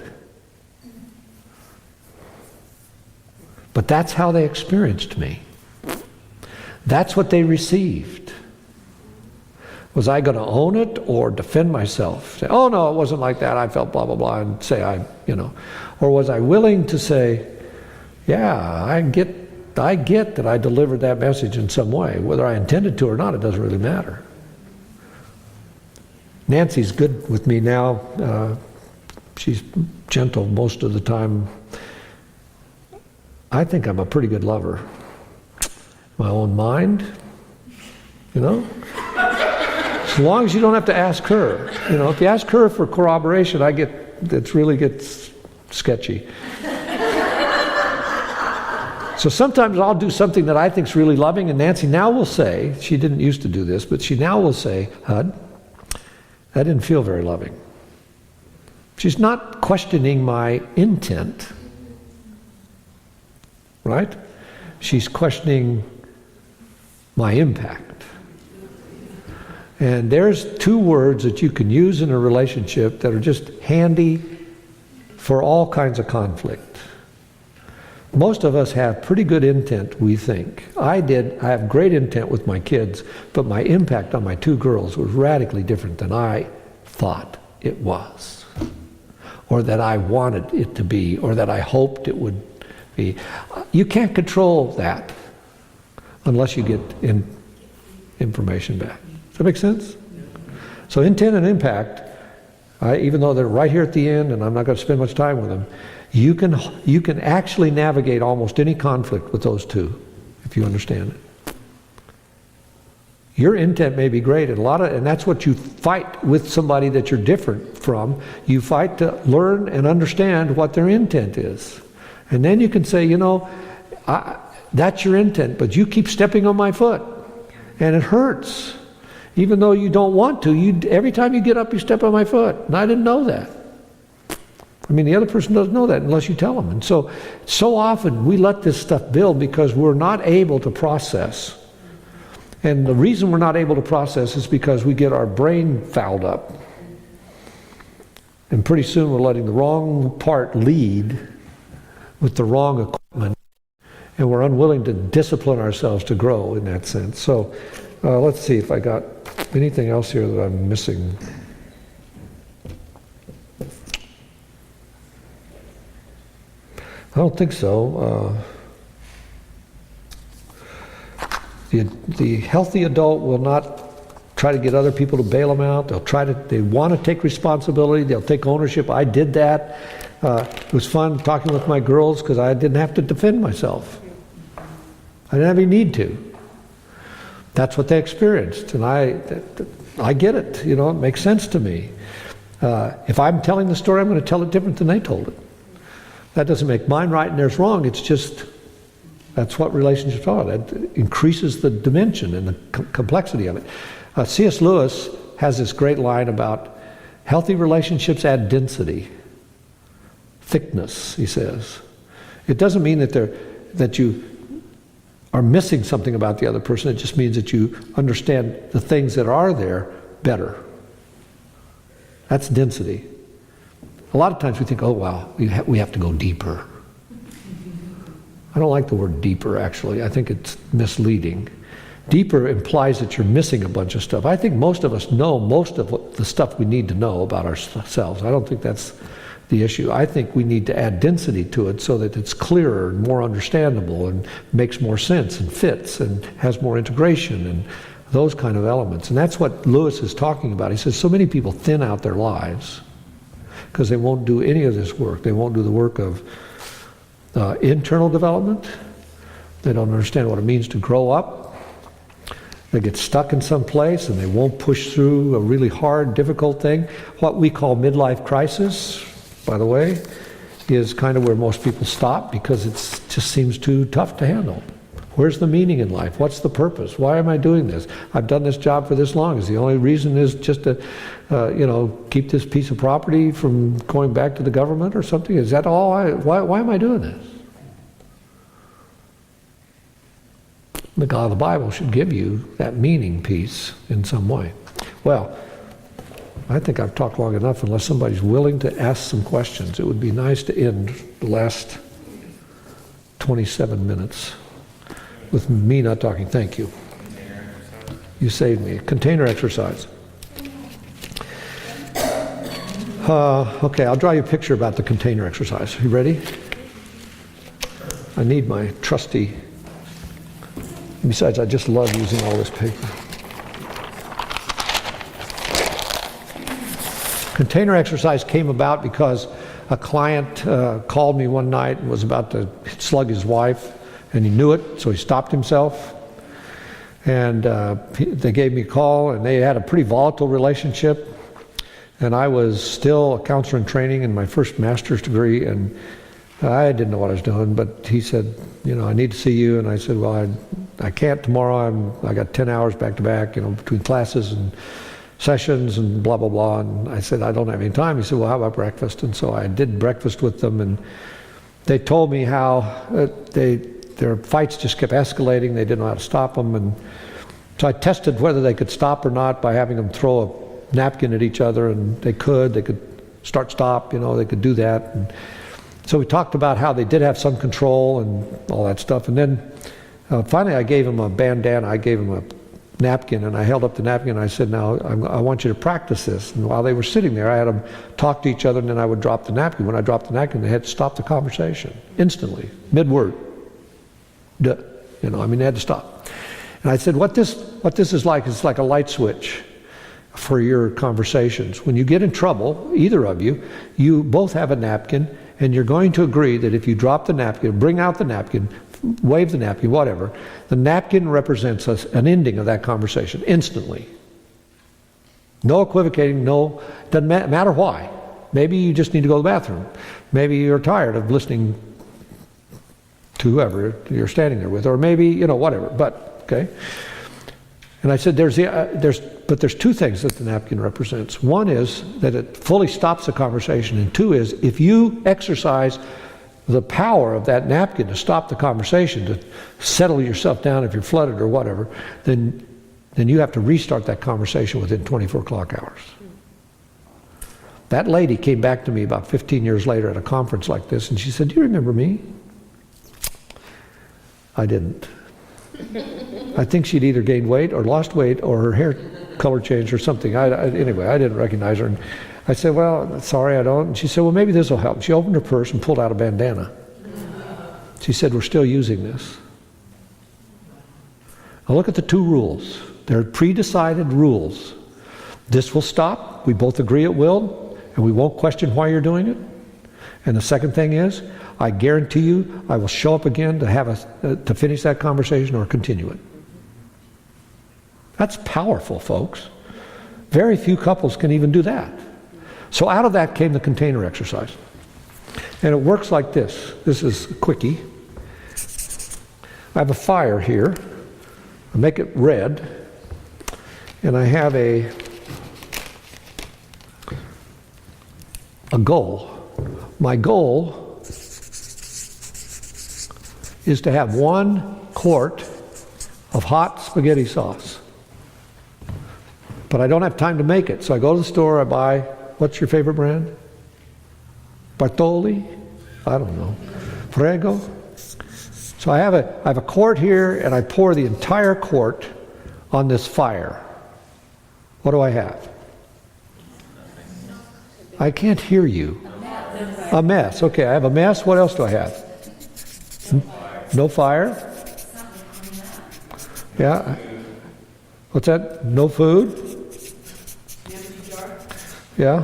But that's how they experienced me. That's what they received. Was I going to own it or defend myself? Say, oh no, it wasn't like that. I felt blah, blah, blah, and say or was I willing to say, yeah, I get that I delivered that message in some way. Whether I intended to or not, it doesn't really matter. Nancy's good with me now. She's gentle most of the time. I think I'm a pretty good lover. My own mind, you know? As long as you don't have to ask her. You know, if you ask her for corroboration, it really gets sketchy. So sometimes I'll do something that I think is really loving, and Nancy now will say, she didn't used to do this, but she now will say, Hud, that didn't feel very loving. She's not questioning my intent, right? She's questioning my impact. And there's two words that you can use in a relationship that are just handy for all kinds of conflict. Most of us have pretty good intent, we think. I have great intent with my kids, but my impact on my two girls was radically different than I thought it was, or that I wanted it to be, or that I hoped it would be. You can't control that unless you get information back. Does that make sense? So intent and impact, even though they're right here at the end, and I'm not going to spend much time with them, you can actually navigate almost any conflict with those two, if you understand it. Your intent may be great, and that's what you fight with somebody that you're different from. You fight to learn and understand what their intent is. And then you can say, that's your intent, but you keep stepping on my foot. And it hurts. Even though you don't want to, every time you get up, you step on my foot. And I didn't know that. I mean, the other person doesn't know that unless you tell them. And so often we let this stuff build because we're not able to process. And the reason we're not able to process is because we get our brain fouled up. And pretty soon we're letting the wrong part lead with the wrong equipment. And we're unwilling to discipline ourselves to grow in that sense. So let's see if I got anything else here that I'm missing. I don't think so. The healthy adult will not try to get other people to bail them out. They want to take responsibility. They'll take ownership. I did that. It was fun talking with my girls because I didn't have to defend myself. I didn't have any need to. That's what they experienced, and I get it. It makes sense to me. If I'm telling the story, I'm going to tell it different than they told it. That doesn't make mine right and theirs wrong. It's just that's what relationships are. That increases the dimension and the complexity of it. C.S. Lewis has this great line about healthy relationships add density, thickness. He says it doesn't mean that you are missing something about the other person. It just means that you understand the things that are there better. That's density. A lot of times we think, oh wow, we have to go deeper. I don't like the word deeper, actually. I think it's misleading. Deeper implies that you're missing a bunch of stuff. I think most of us know most of the stuff we need to know about ourselves. I don't think that's the issue. I think we need to add density to it so that it's clearer and more understandable and makes more sense and fits and has more integration and those kind of elements. And that's what Lewis is talking about. He says so many people thin out their lives because they won't do any of this work. They won't do the work of internal development. They don't understand what it means to grow up. They get stuck in some place and they won't push through a really hard, difficult thing. What we call midlife crisis, by the way, is kind of where most people stop because it just seems too tough to handle. Where's the meaning in life? What's the purpose? Why am I doing this? I've done this job for this long. Is the only reason is just to, keep this piece of property from going back to the government or something? Is that all? Why am I doing this? The God of the Bible should give you that meaning piece in some way. Well, I think I've talked long enough unless somebody's willing to ask some questions. It would be nice to end the last 27 minutes with me not talking. Thank you. You saved me. Container exercise. Okay, I'll draw you a picture about the container exercise. You ready? I need my trusty... Besides, I just love using all this paper. Container exercise came about because a client called me one night and was about to slug his wife, and he knew it, so he stopped himself. And they gave me a call, and they had a pretty volatile relationship. And I was still a counselor in training in my first master's degree, and I didn't know what I was doing, but he said, I need to see you. And I said, well, I can't tomorrow. I got 10 hours back to back, between classes and sessions and blah, blah, blah. And I said, I don't have any time. He said, well, how about breakfast? And so I did breakfast with them, and they told me how their fights just kept escalating. They didn't know how to stop them. And so I tested whether they could stop or not by having them throw a napkin at each other, and they could start, stop, they could do that. And so we talked about how they did have some control and all that stuff. And then finally I gave him a bandana, I gave him a napkin, and I held up the napkin and I said, now I want you to practice this. And while they were sitting there, I had them talk to each other, and then I would drop the napkin. When I dropped the napkin, they had to stop the conversation instantly, mid-word. They had to stop. And I said, what this is like a light switch for your conversations. When you get in trouble, either of you, you both have a napkin, and you're going to agree that if you drop the napkin, bring out the napkin, wave the napkin, whatever, the napkin represents an ending of that conversation instantly. No equivocating, doesn't matter why. Maybe you just need to go to the bathroom. Maybe you're tired of listening to whoever you're standing there with, or maybe, whatever, but, okay. And I said, there's two things that the napkin represents. One is that it fully stops the conversation, and two is if you exercise the power of that napkin to stop the conversation, to settle yourself down if you're flooded or whatever, then you have to restart that conversation within 24 clock hours. That lady came back to me about 15 years later at a conference like this, and she said, do you remember me? I didn't. I think she'd either gained weight or lost weight, or her hair color changed or something. Anyway, I didn't recognize her. And I said, well, sorry, I don't. And she said, well, maybe this will help. And she opened her purse and pulled out a bandana. She said, we're still using this. Now look at the two rules. They're pre-decided rules. This will stop. We both agree it will, and we won't question why you're doing it. And the second thing is, I guarantee you I will show up again to finish that conversation or continue it. That's powerful, folks. Very few couples can even do that. So out of that came the container exercise. And it works like this. This is a quickie. I have a fire here. I make it red. And I have a goal. My goal is to have 1 quart of hot spaghetti sauce. But I don't have time to make it. So I go to the store, I buy, what's your favorite brand? Bartoli? I don't know. Prego? So I have a quart here, and I pour the entire quart on this fire. What do I have? I can't hear you. A mess. Okay, I have a mess. What else do I have? No fire? Yeah. What's that? No food? Empty jar? Yeah.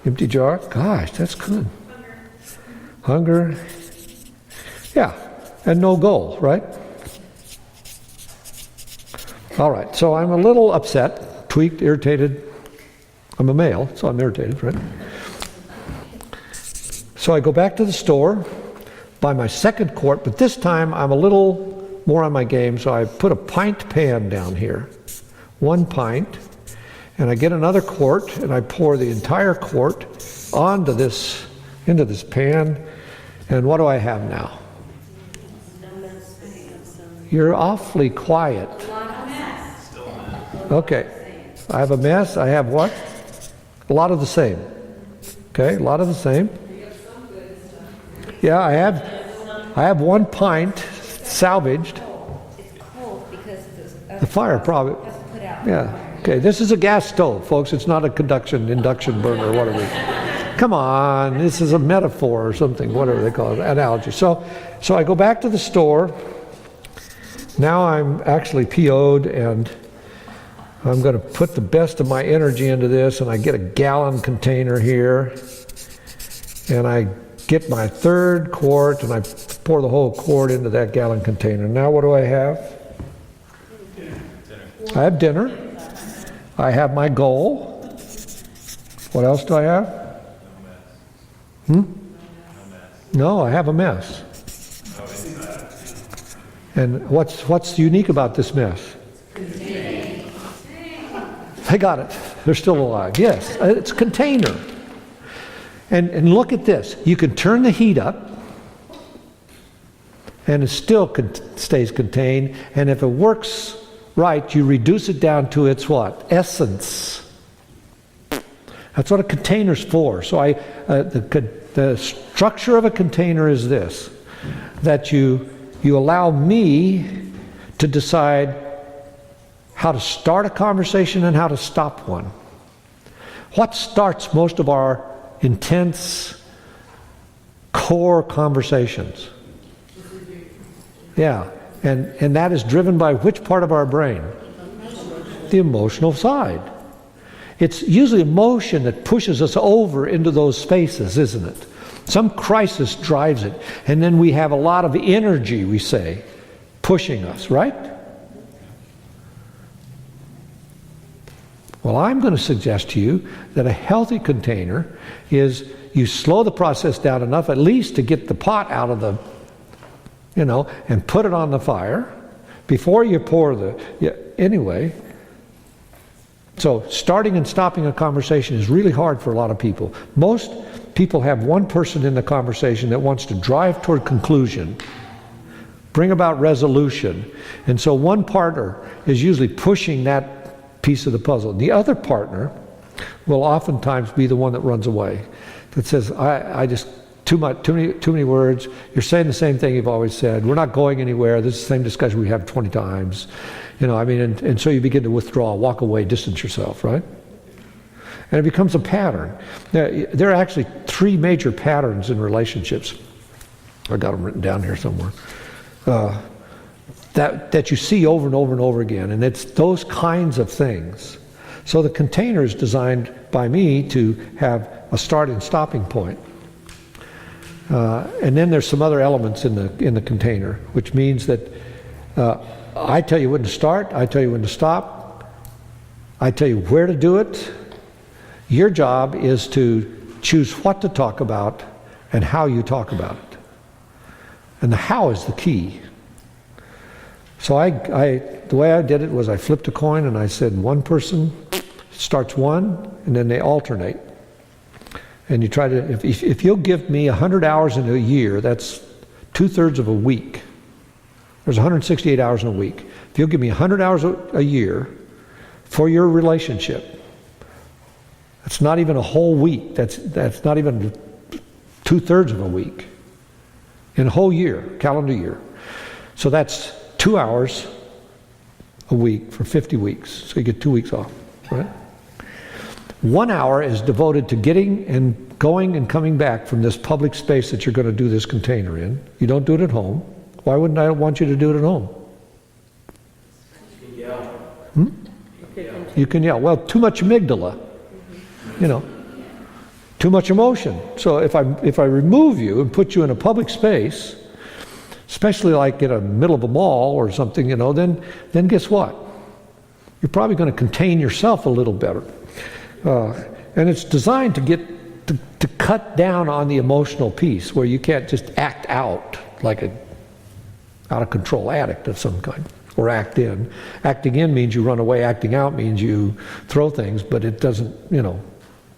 Empty jar? Gosh, that's good. Hunger. Yeah. And no goal, right? All right, so I'm a little upset, tweaked, irritated. I'm a male, so I'm irritated, right? So I go back to the store, buy my second quart, but this time I'm a little more on my game, so I put a pint pan down here. 1 pint, and I get another quart, and I pour the entire quart into this pan, and what do I have now? You're awfully quiet. Okay, I have a mess. I have what? A lot of the same. Okay, a lot of the same. Yeah, I have 1 pint salvaged. It's cold because The fire probably. doesn't put out. Yeah. Okay, this is a gas stove, folks. It's not a induction burner or whatever. Come on, this is a metaphor or something, whatever they call it, analogy. So I go back to the store. Now I'm actually PO'd, and I'm going to put the best of my energy into this, and I get a gallon container here, and I get my third quart, and I pour the whole quart into that gallon container. Now what do I have? I have dinner. I have my goal. What else do I have? No, I have a mess. And what's unique about this mess? I got it. They're still alive. Yes, it's a container. And look at this. You can turn the heat up, and it still stays contained. And if it works right, you reduce it down to its what? Essence. That's what a container's for. So the structure of a container is this: that you allow me to decide how to start a conversation and how to stop one. What starts most of our intense core conversations? Yeah, and that is driven by which part of our brain? The emotional side. It's usually emotion that pushes us over into those spaces, isn't it? Some crisis drives it, and then we have a lot of energy, we say, pushing us, right? Well, I'm going to suggest to you that a healthy container is you slow the process down enough at least to get the pot out of the, and put it on the fire before you pour anyway. So starting and stopping a conversation is really hard for a lot of people. Most people have one person in the conversation that wants to drive toward conclusion, bring about resolution. And so one partner is usually pushing that piece of the puzzle. The other partner will oftentimes be the one that runs away, that says, I just, too many words, you're saying the same thing you've always said, we're not going anywhere, this is the same discussion we have 20 times. And so you begin to withdraw, walk away, distance yourself, right? And it becomes a pattern. Now, there are actually 3 major patterns in relationships. I got them written down here somewhere. That you see over and over and over again, and it's those kinds of things. So the container is designed by me to have a start and stopping point. And then there's some other elements in the container, which means that I tell you when to start, I tell you when to stop, I tell you where to do it. Your job is to choose what to talk about and how you talk about it. And the how is the key. So the way I did it was I flipped a coin and I said one person starts one, and then they alternate. And you try to, if you'll give me 100 hours in a year, that's 2/3 of a week. There's 168 hours in a week. If you'll give me 100 hours a year for your relationship, that's not even a whole week. That's not even 2/3 of a week. In a whole year, calendar year. So that's 2 hours a week for 50 weeks. So you get 2 weeks off, right? 1 hour is devoted to getting and going and coming back from this public space that you're going to do this container in. You don't do it at home. Why wouldn't I want you to do it at home? You can yell. Well, too much amygdala. Too much emotion. So if I remove you and put you in a public space, especially like in the middle of a mall or something, then guess what? you're probably going to contain yourself a little better. And it's designed to get to cut down on the emotional piece where you can't just act out like a out of control addict of some kind, or act in. Acting in means you run away, acting out means you throw things, but it doesn't,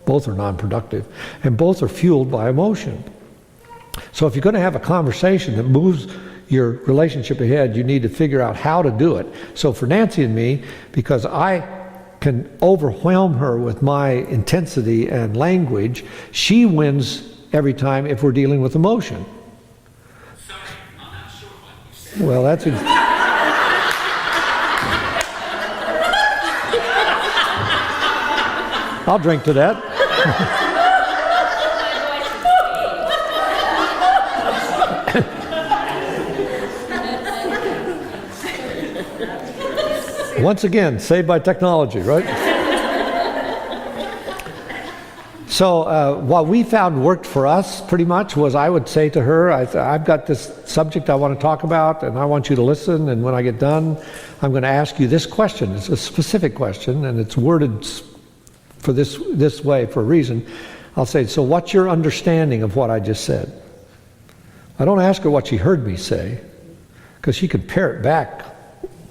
both are non-productive, and both are fueled by emotion. So if you're going to have a conversation that moves your relationship ahead, you need to figure out how to do it. So for Nancy and me, because I can overwhelm her with my intensity and language, she wins every time if we're dealing with emotion. Sorry, I'm not sure what you said. Well, that's I'll drink to that. Once again, saved by technology, right? So what we found worked for us pretty much was I would say to her, I've got this subject I want to talk about, and I want you to listen, and when I get done, I'm going to ask you this question. It's a specific question, and it's worded for this way for a reason. I'll say, so what's your understanding of what I just said? I don't ask her what she heard me say, because she can parrot back.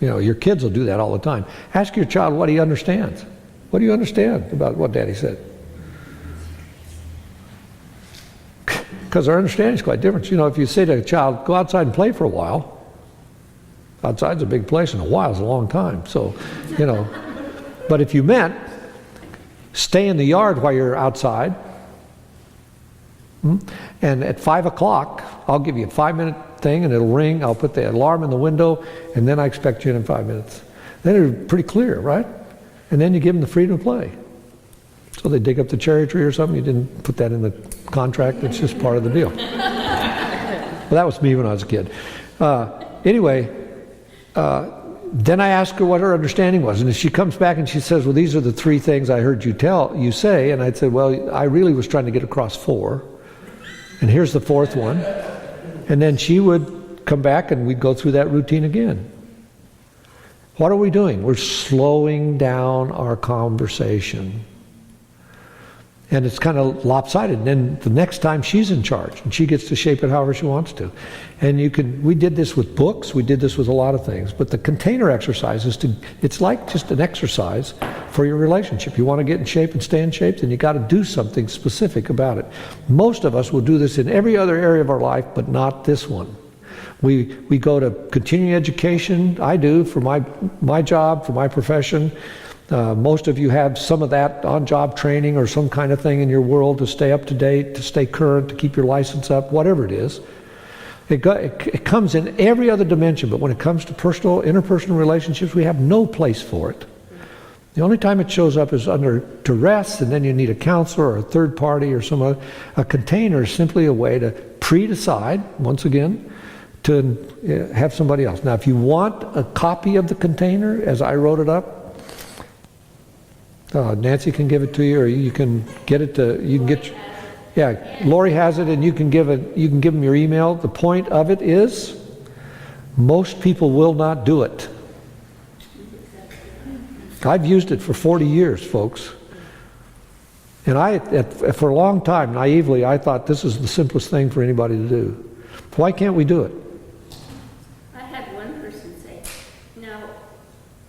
Your kids will do that all the time. Ask your child what he understands. What do you understand about what Daddy said? Because our understanding is quite different. If you say to a child, go outside and play for a while, outside's a big place and a while's a long time. So, but if you meant, stay in the yard while you're outside, and at 5 o'clock, I'll give you a 5-minute thing and it'll ring, I'll put the alarm in the window, and then I expect you in 5 minutes. Then it's pretty clear, right? And then you give them the freedom to play. So they dig up the cherry tree or something, you didn't put that in the contract, it's just part of the deal. Well, that was me when I was a kid. Then I ask her what her understanding was, and if she comes back and she says, well, these are the 3 things I heard you say, and I'd say, well, I really was trying to get across 4, and here's the 4th one. And then she would come back and we'd go through that routine again. What are we doing? We're slowing down our conversation. And it's kind of lopsided. And then the next time she's in charge and she gets to shape it however she wants to. And we did this with books, we did this with a lot of things. But the container exercise it's like just an exercise for your relationship. You want to get in shape and stay in shape, then you got to do something specific about it. Most of us will do this in every other area of our life, but not this one. We go to continuing education. I do for my job, for my profession. Most of you have some of that on-job training or some kind of thing in your world to stay up to date, to stay current, to keep your license up, whatever it is. It comes in every other dimension, but when it comes to interpersonal relationships, we have no place for it. The only time it shows up is under duress, and then you need a counselor or a third party or some other. A container is simply a way to pre-decide, once again, to have somebody else. Now, if you want a copy of the container, as I wrote it up, Nancy can give it to you, or you can get it to, Lori has it, and you can give them your email. The point of it is, most people will not do it. I've used it for 40 years, folks. And for a long time, naively, I thought this is the simplest thing for anybody to do. Why can't we do it? I had one person say, now,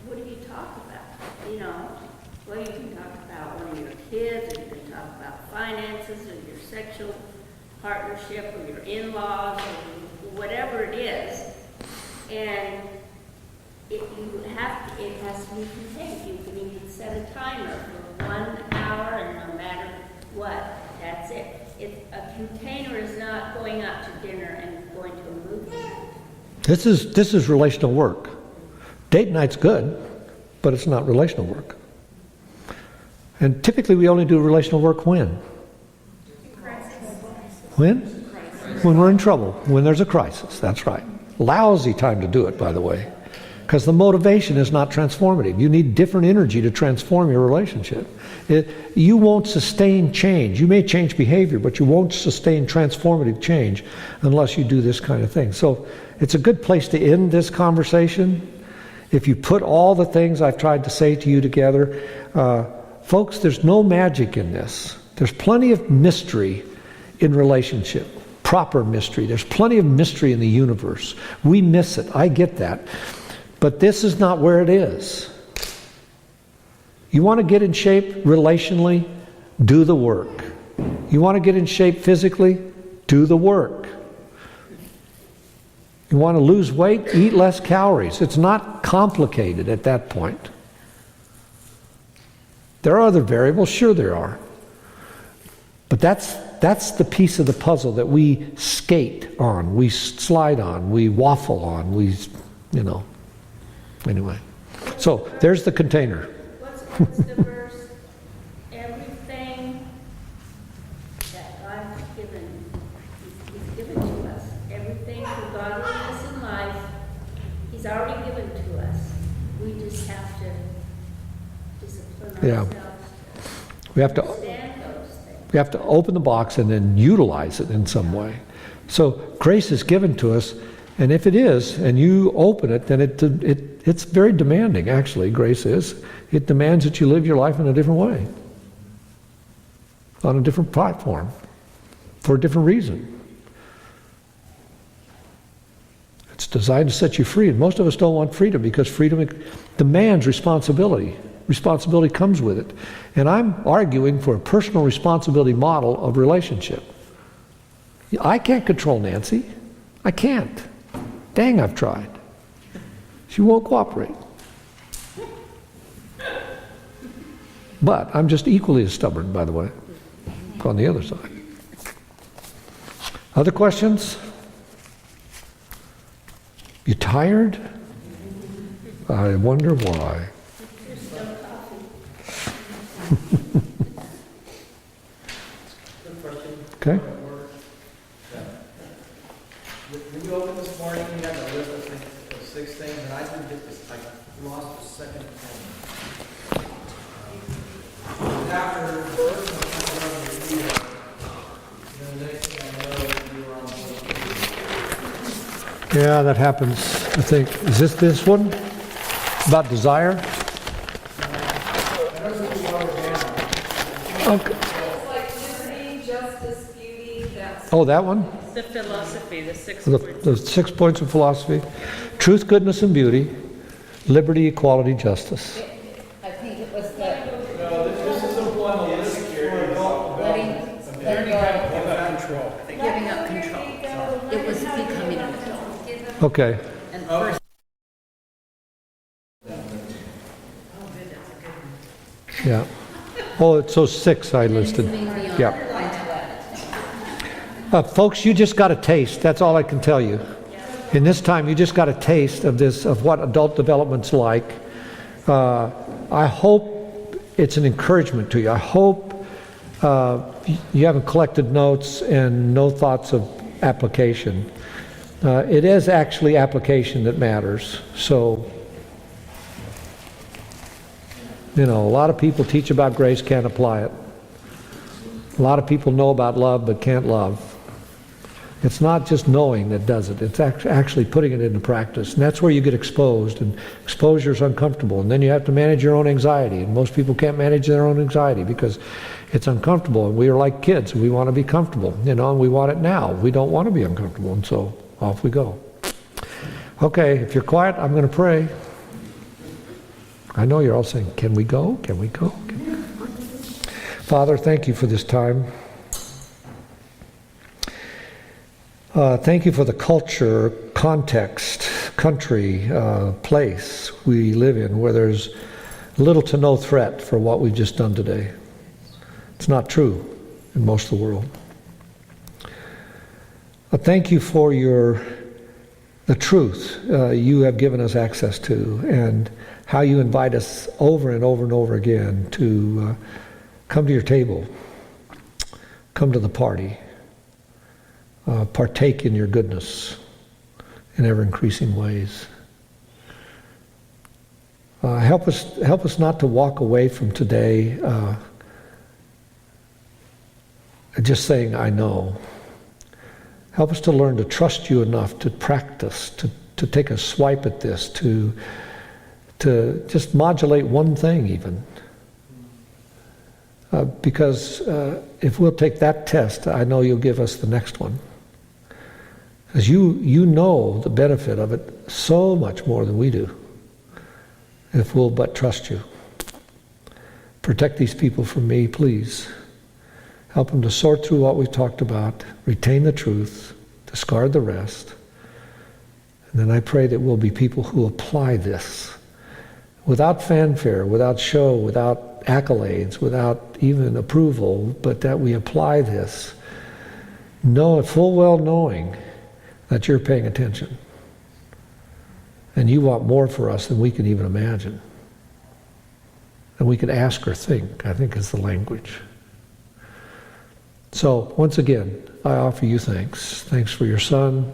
what do you talk about? Well, you can talk about one of your kids, or you can talk about finances, or your sexual partnership, or your in-laws, or whatever it is. And it has to be contained. You can set a timer for 1 hour, and no matter what, that's it. A container is not going out to dinner and going to a movie. This is relational work. Date night's good, but it's not relational work. And typically we only do relational work when? When? When we're in trouble, when there's a crisis, that's right. Lousy time to do it, by the way, because the motivation is not transformative. You need different energy to transform your relationship. You won't sustain change. You may change behavior, but you won't sustain transformative change unless you do this kind of thing. So it's a good place to end this conversation. if you put all the things I've tried to say to you together, folks, there's no magic in this. There's plenty of mystery in relationship, proper mystery. There's plenty of mystery in the universe. We miss it. I get that. But this is not where it is. You want to get in shape relationally? Do the work. You want to get in shape physically? Do the work. You want to lose weight? Eat less calories. It's not complicated at that point. There are other variables, sure there are. But that's the piece of the puzzle that we skate on, we slide on, we waffle on, Anyway. So there's the container. What's the verse? Everything that God's given, He's given to us. Everything for godliness in life, He's already given to us. We just have to discipline Yeah. ourselves We have to to understand those things. We have to open the box and then utilize it in some way. So grace is given to us, and if it is, and you open it, then it's very demanding, actually, grace is. It demands that you live your life in a different way, on a different platform, for a different reason. It's designed to set you free, and most of us don't want freedom because freedom demands responsibility. Responsibility comes with it. And I'm arguing for a personal responsibility model of relationship. I can't control Nancy. I can't. Dang, I've tried. She won't cooperate. But I'm just equally as stubborn, by the way, on the other side. Other questions? You tired? I wonder why. Okay. When you opened this morning, you had a list of 6 things, and I didn't get this, I lost the second thing. After the first one, I went to read it. Then the next thing I know, you were on board. Yeah, that happens, I think. Is this one? About desire? Okay. It's like liberty, justice, beauty, that's. Oh, that one? The philosophy, the 6 The, points. the 6 points of philosophy. Truth, goodness, and beauty. Liberty, equality, justice. I think it was the No, this is the one, the list here. letting go, giving up control. It was becoming a control. Okay. And first, Yeah. Oh, so 6 I listed. Yeah. Folks, you just got a taste. That's all I can tell you. In this time, you just got a taste of this, of what adult development's like. I hope it's an encouragement to you. I hope you haven't collected notes and no thoughts of application. It is actually application that matters. So, a lot of people teach about grace, can't apply it. A lot of people know about love, but can't love. It's not just knowing that does it. It's actually putting it into practice. And that's where you get exposed. And exposure is uncomfortable. And then you have to manage your own anxiety. And most people can't manage their own anxiety because it's uncomfortable. And we are like kids. We want to be comfortable, and we want it now. We don't want to be uncomfortable. And so off we go. Okay, if you're quiet, I'm going to pray. I know you're all saying, can we go? Can we go? Father, thank you for this time. Thank you for the culture, context, country, place we live in where there's little to no threat for what we've just done today. It's not true in most of the world. Thank you for the truth you have given us access to, and how you invite us over and over and over again to come to your table, come to the party, partake in your goodness in ever-increasing ways. Help us not to walk away from today just saying, I know. Help us to learn to trust you enough to practice, to take a swipe at this, to to just modulate one thing even. Because if we'll take that test, I know you'll give us the next one. Because you know the benefit of it so much more than we do, if we'll but trust you. Protect these people from me, please. Help them to sort through what we've talked about, retain the truth, discard the rest. And then I pray that we'll be people who apply this without fanfare, without show, without accolades, without even approval, but that we apply this, full well knowing that you're paying attention. And you want more for us than we can even imagine. And we could ask or think, I think is the language. So, once again, I offer you thanks. Thanks for your son.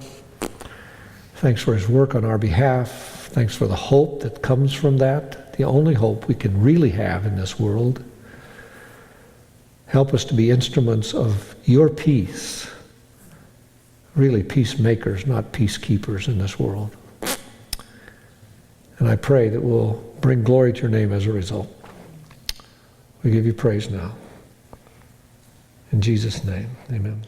Thanks for his work on our behalf. Thanks for the hope that comes from that, the only hope we can really have in this world. Help us to be instruments of your peace. Really peacemakers, not peacekeepers in this world. And I pray that we'll bring glory to your name as a result. We give you praise now. In Jesus' name, amen.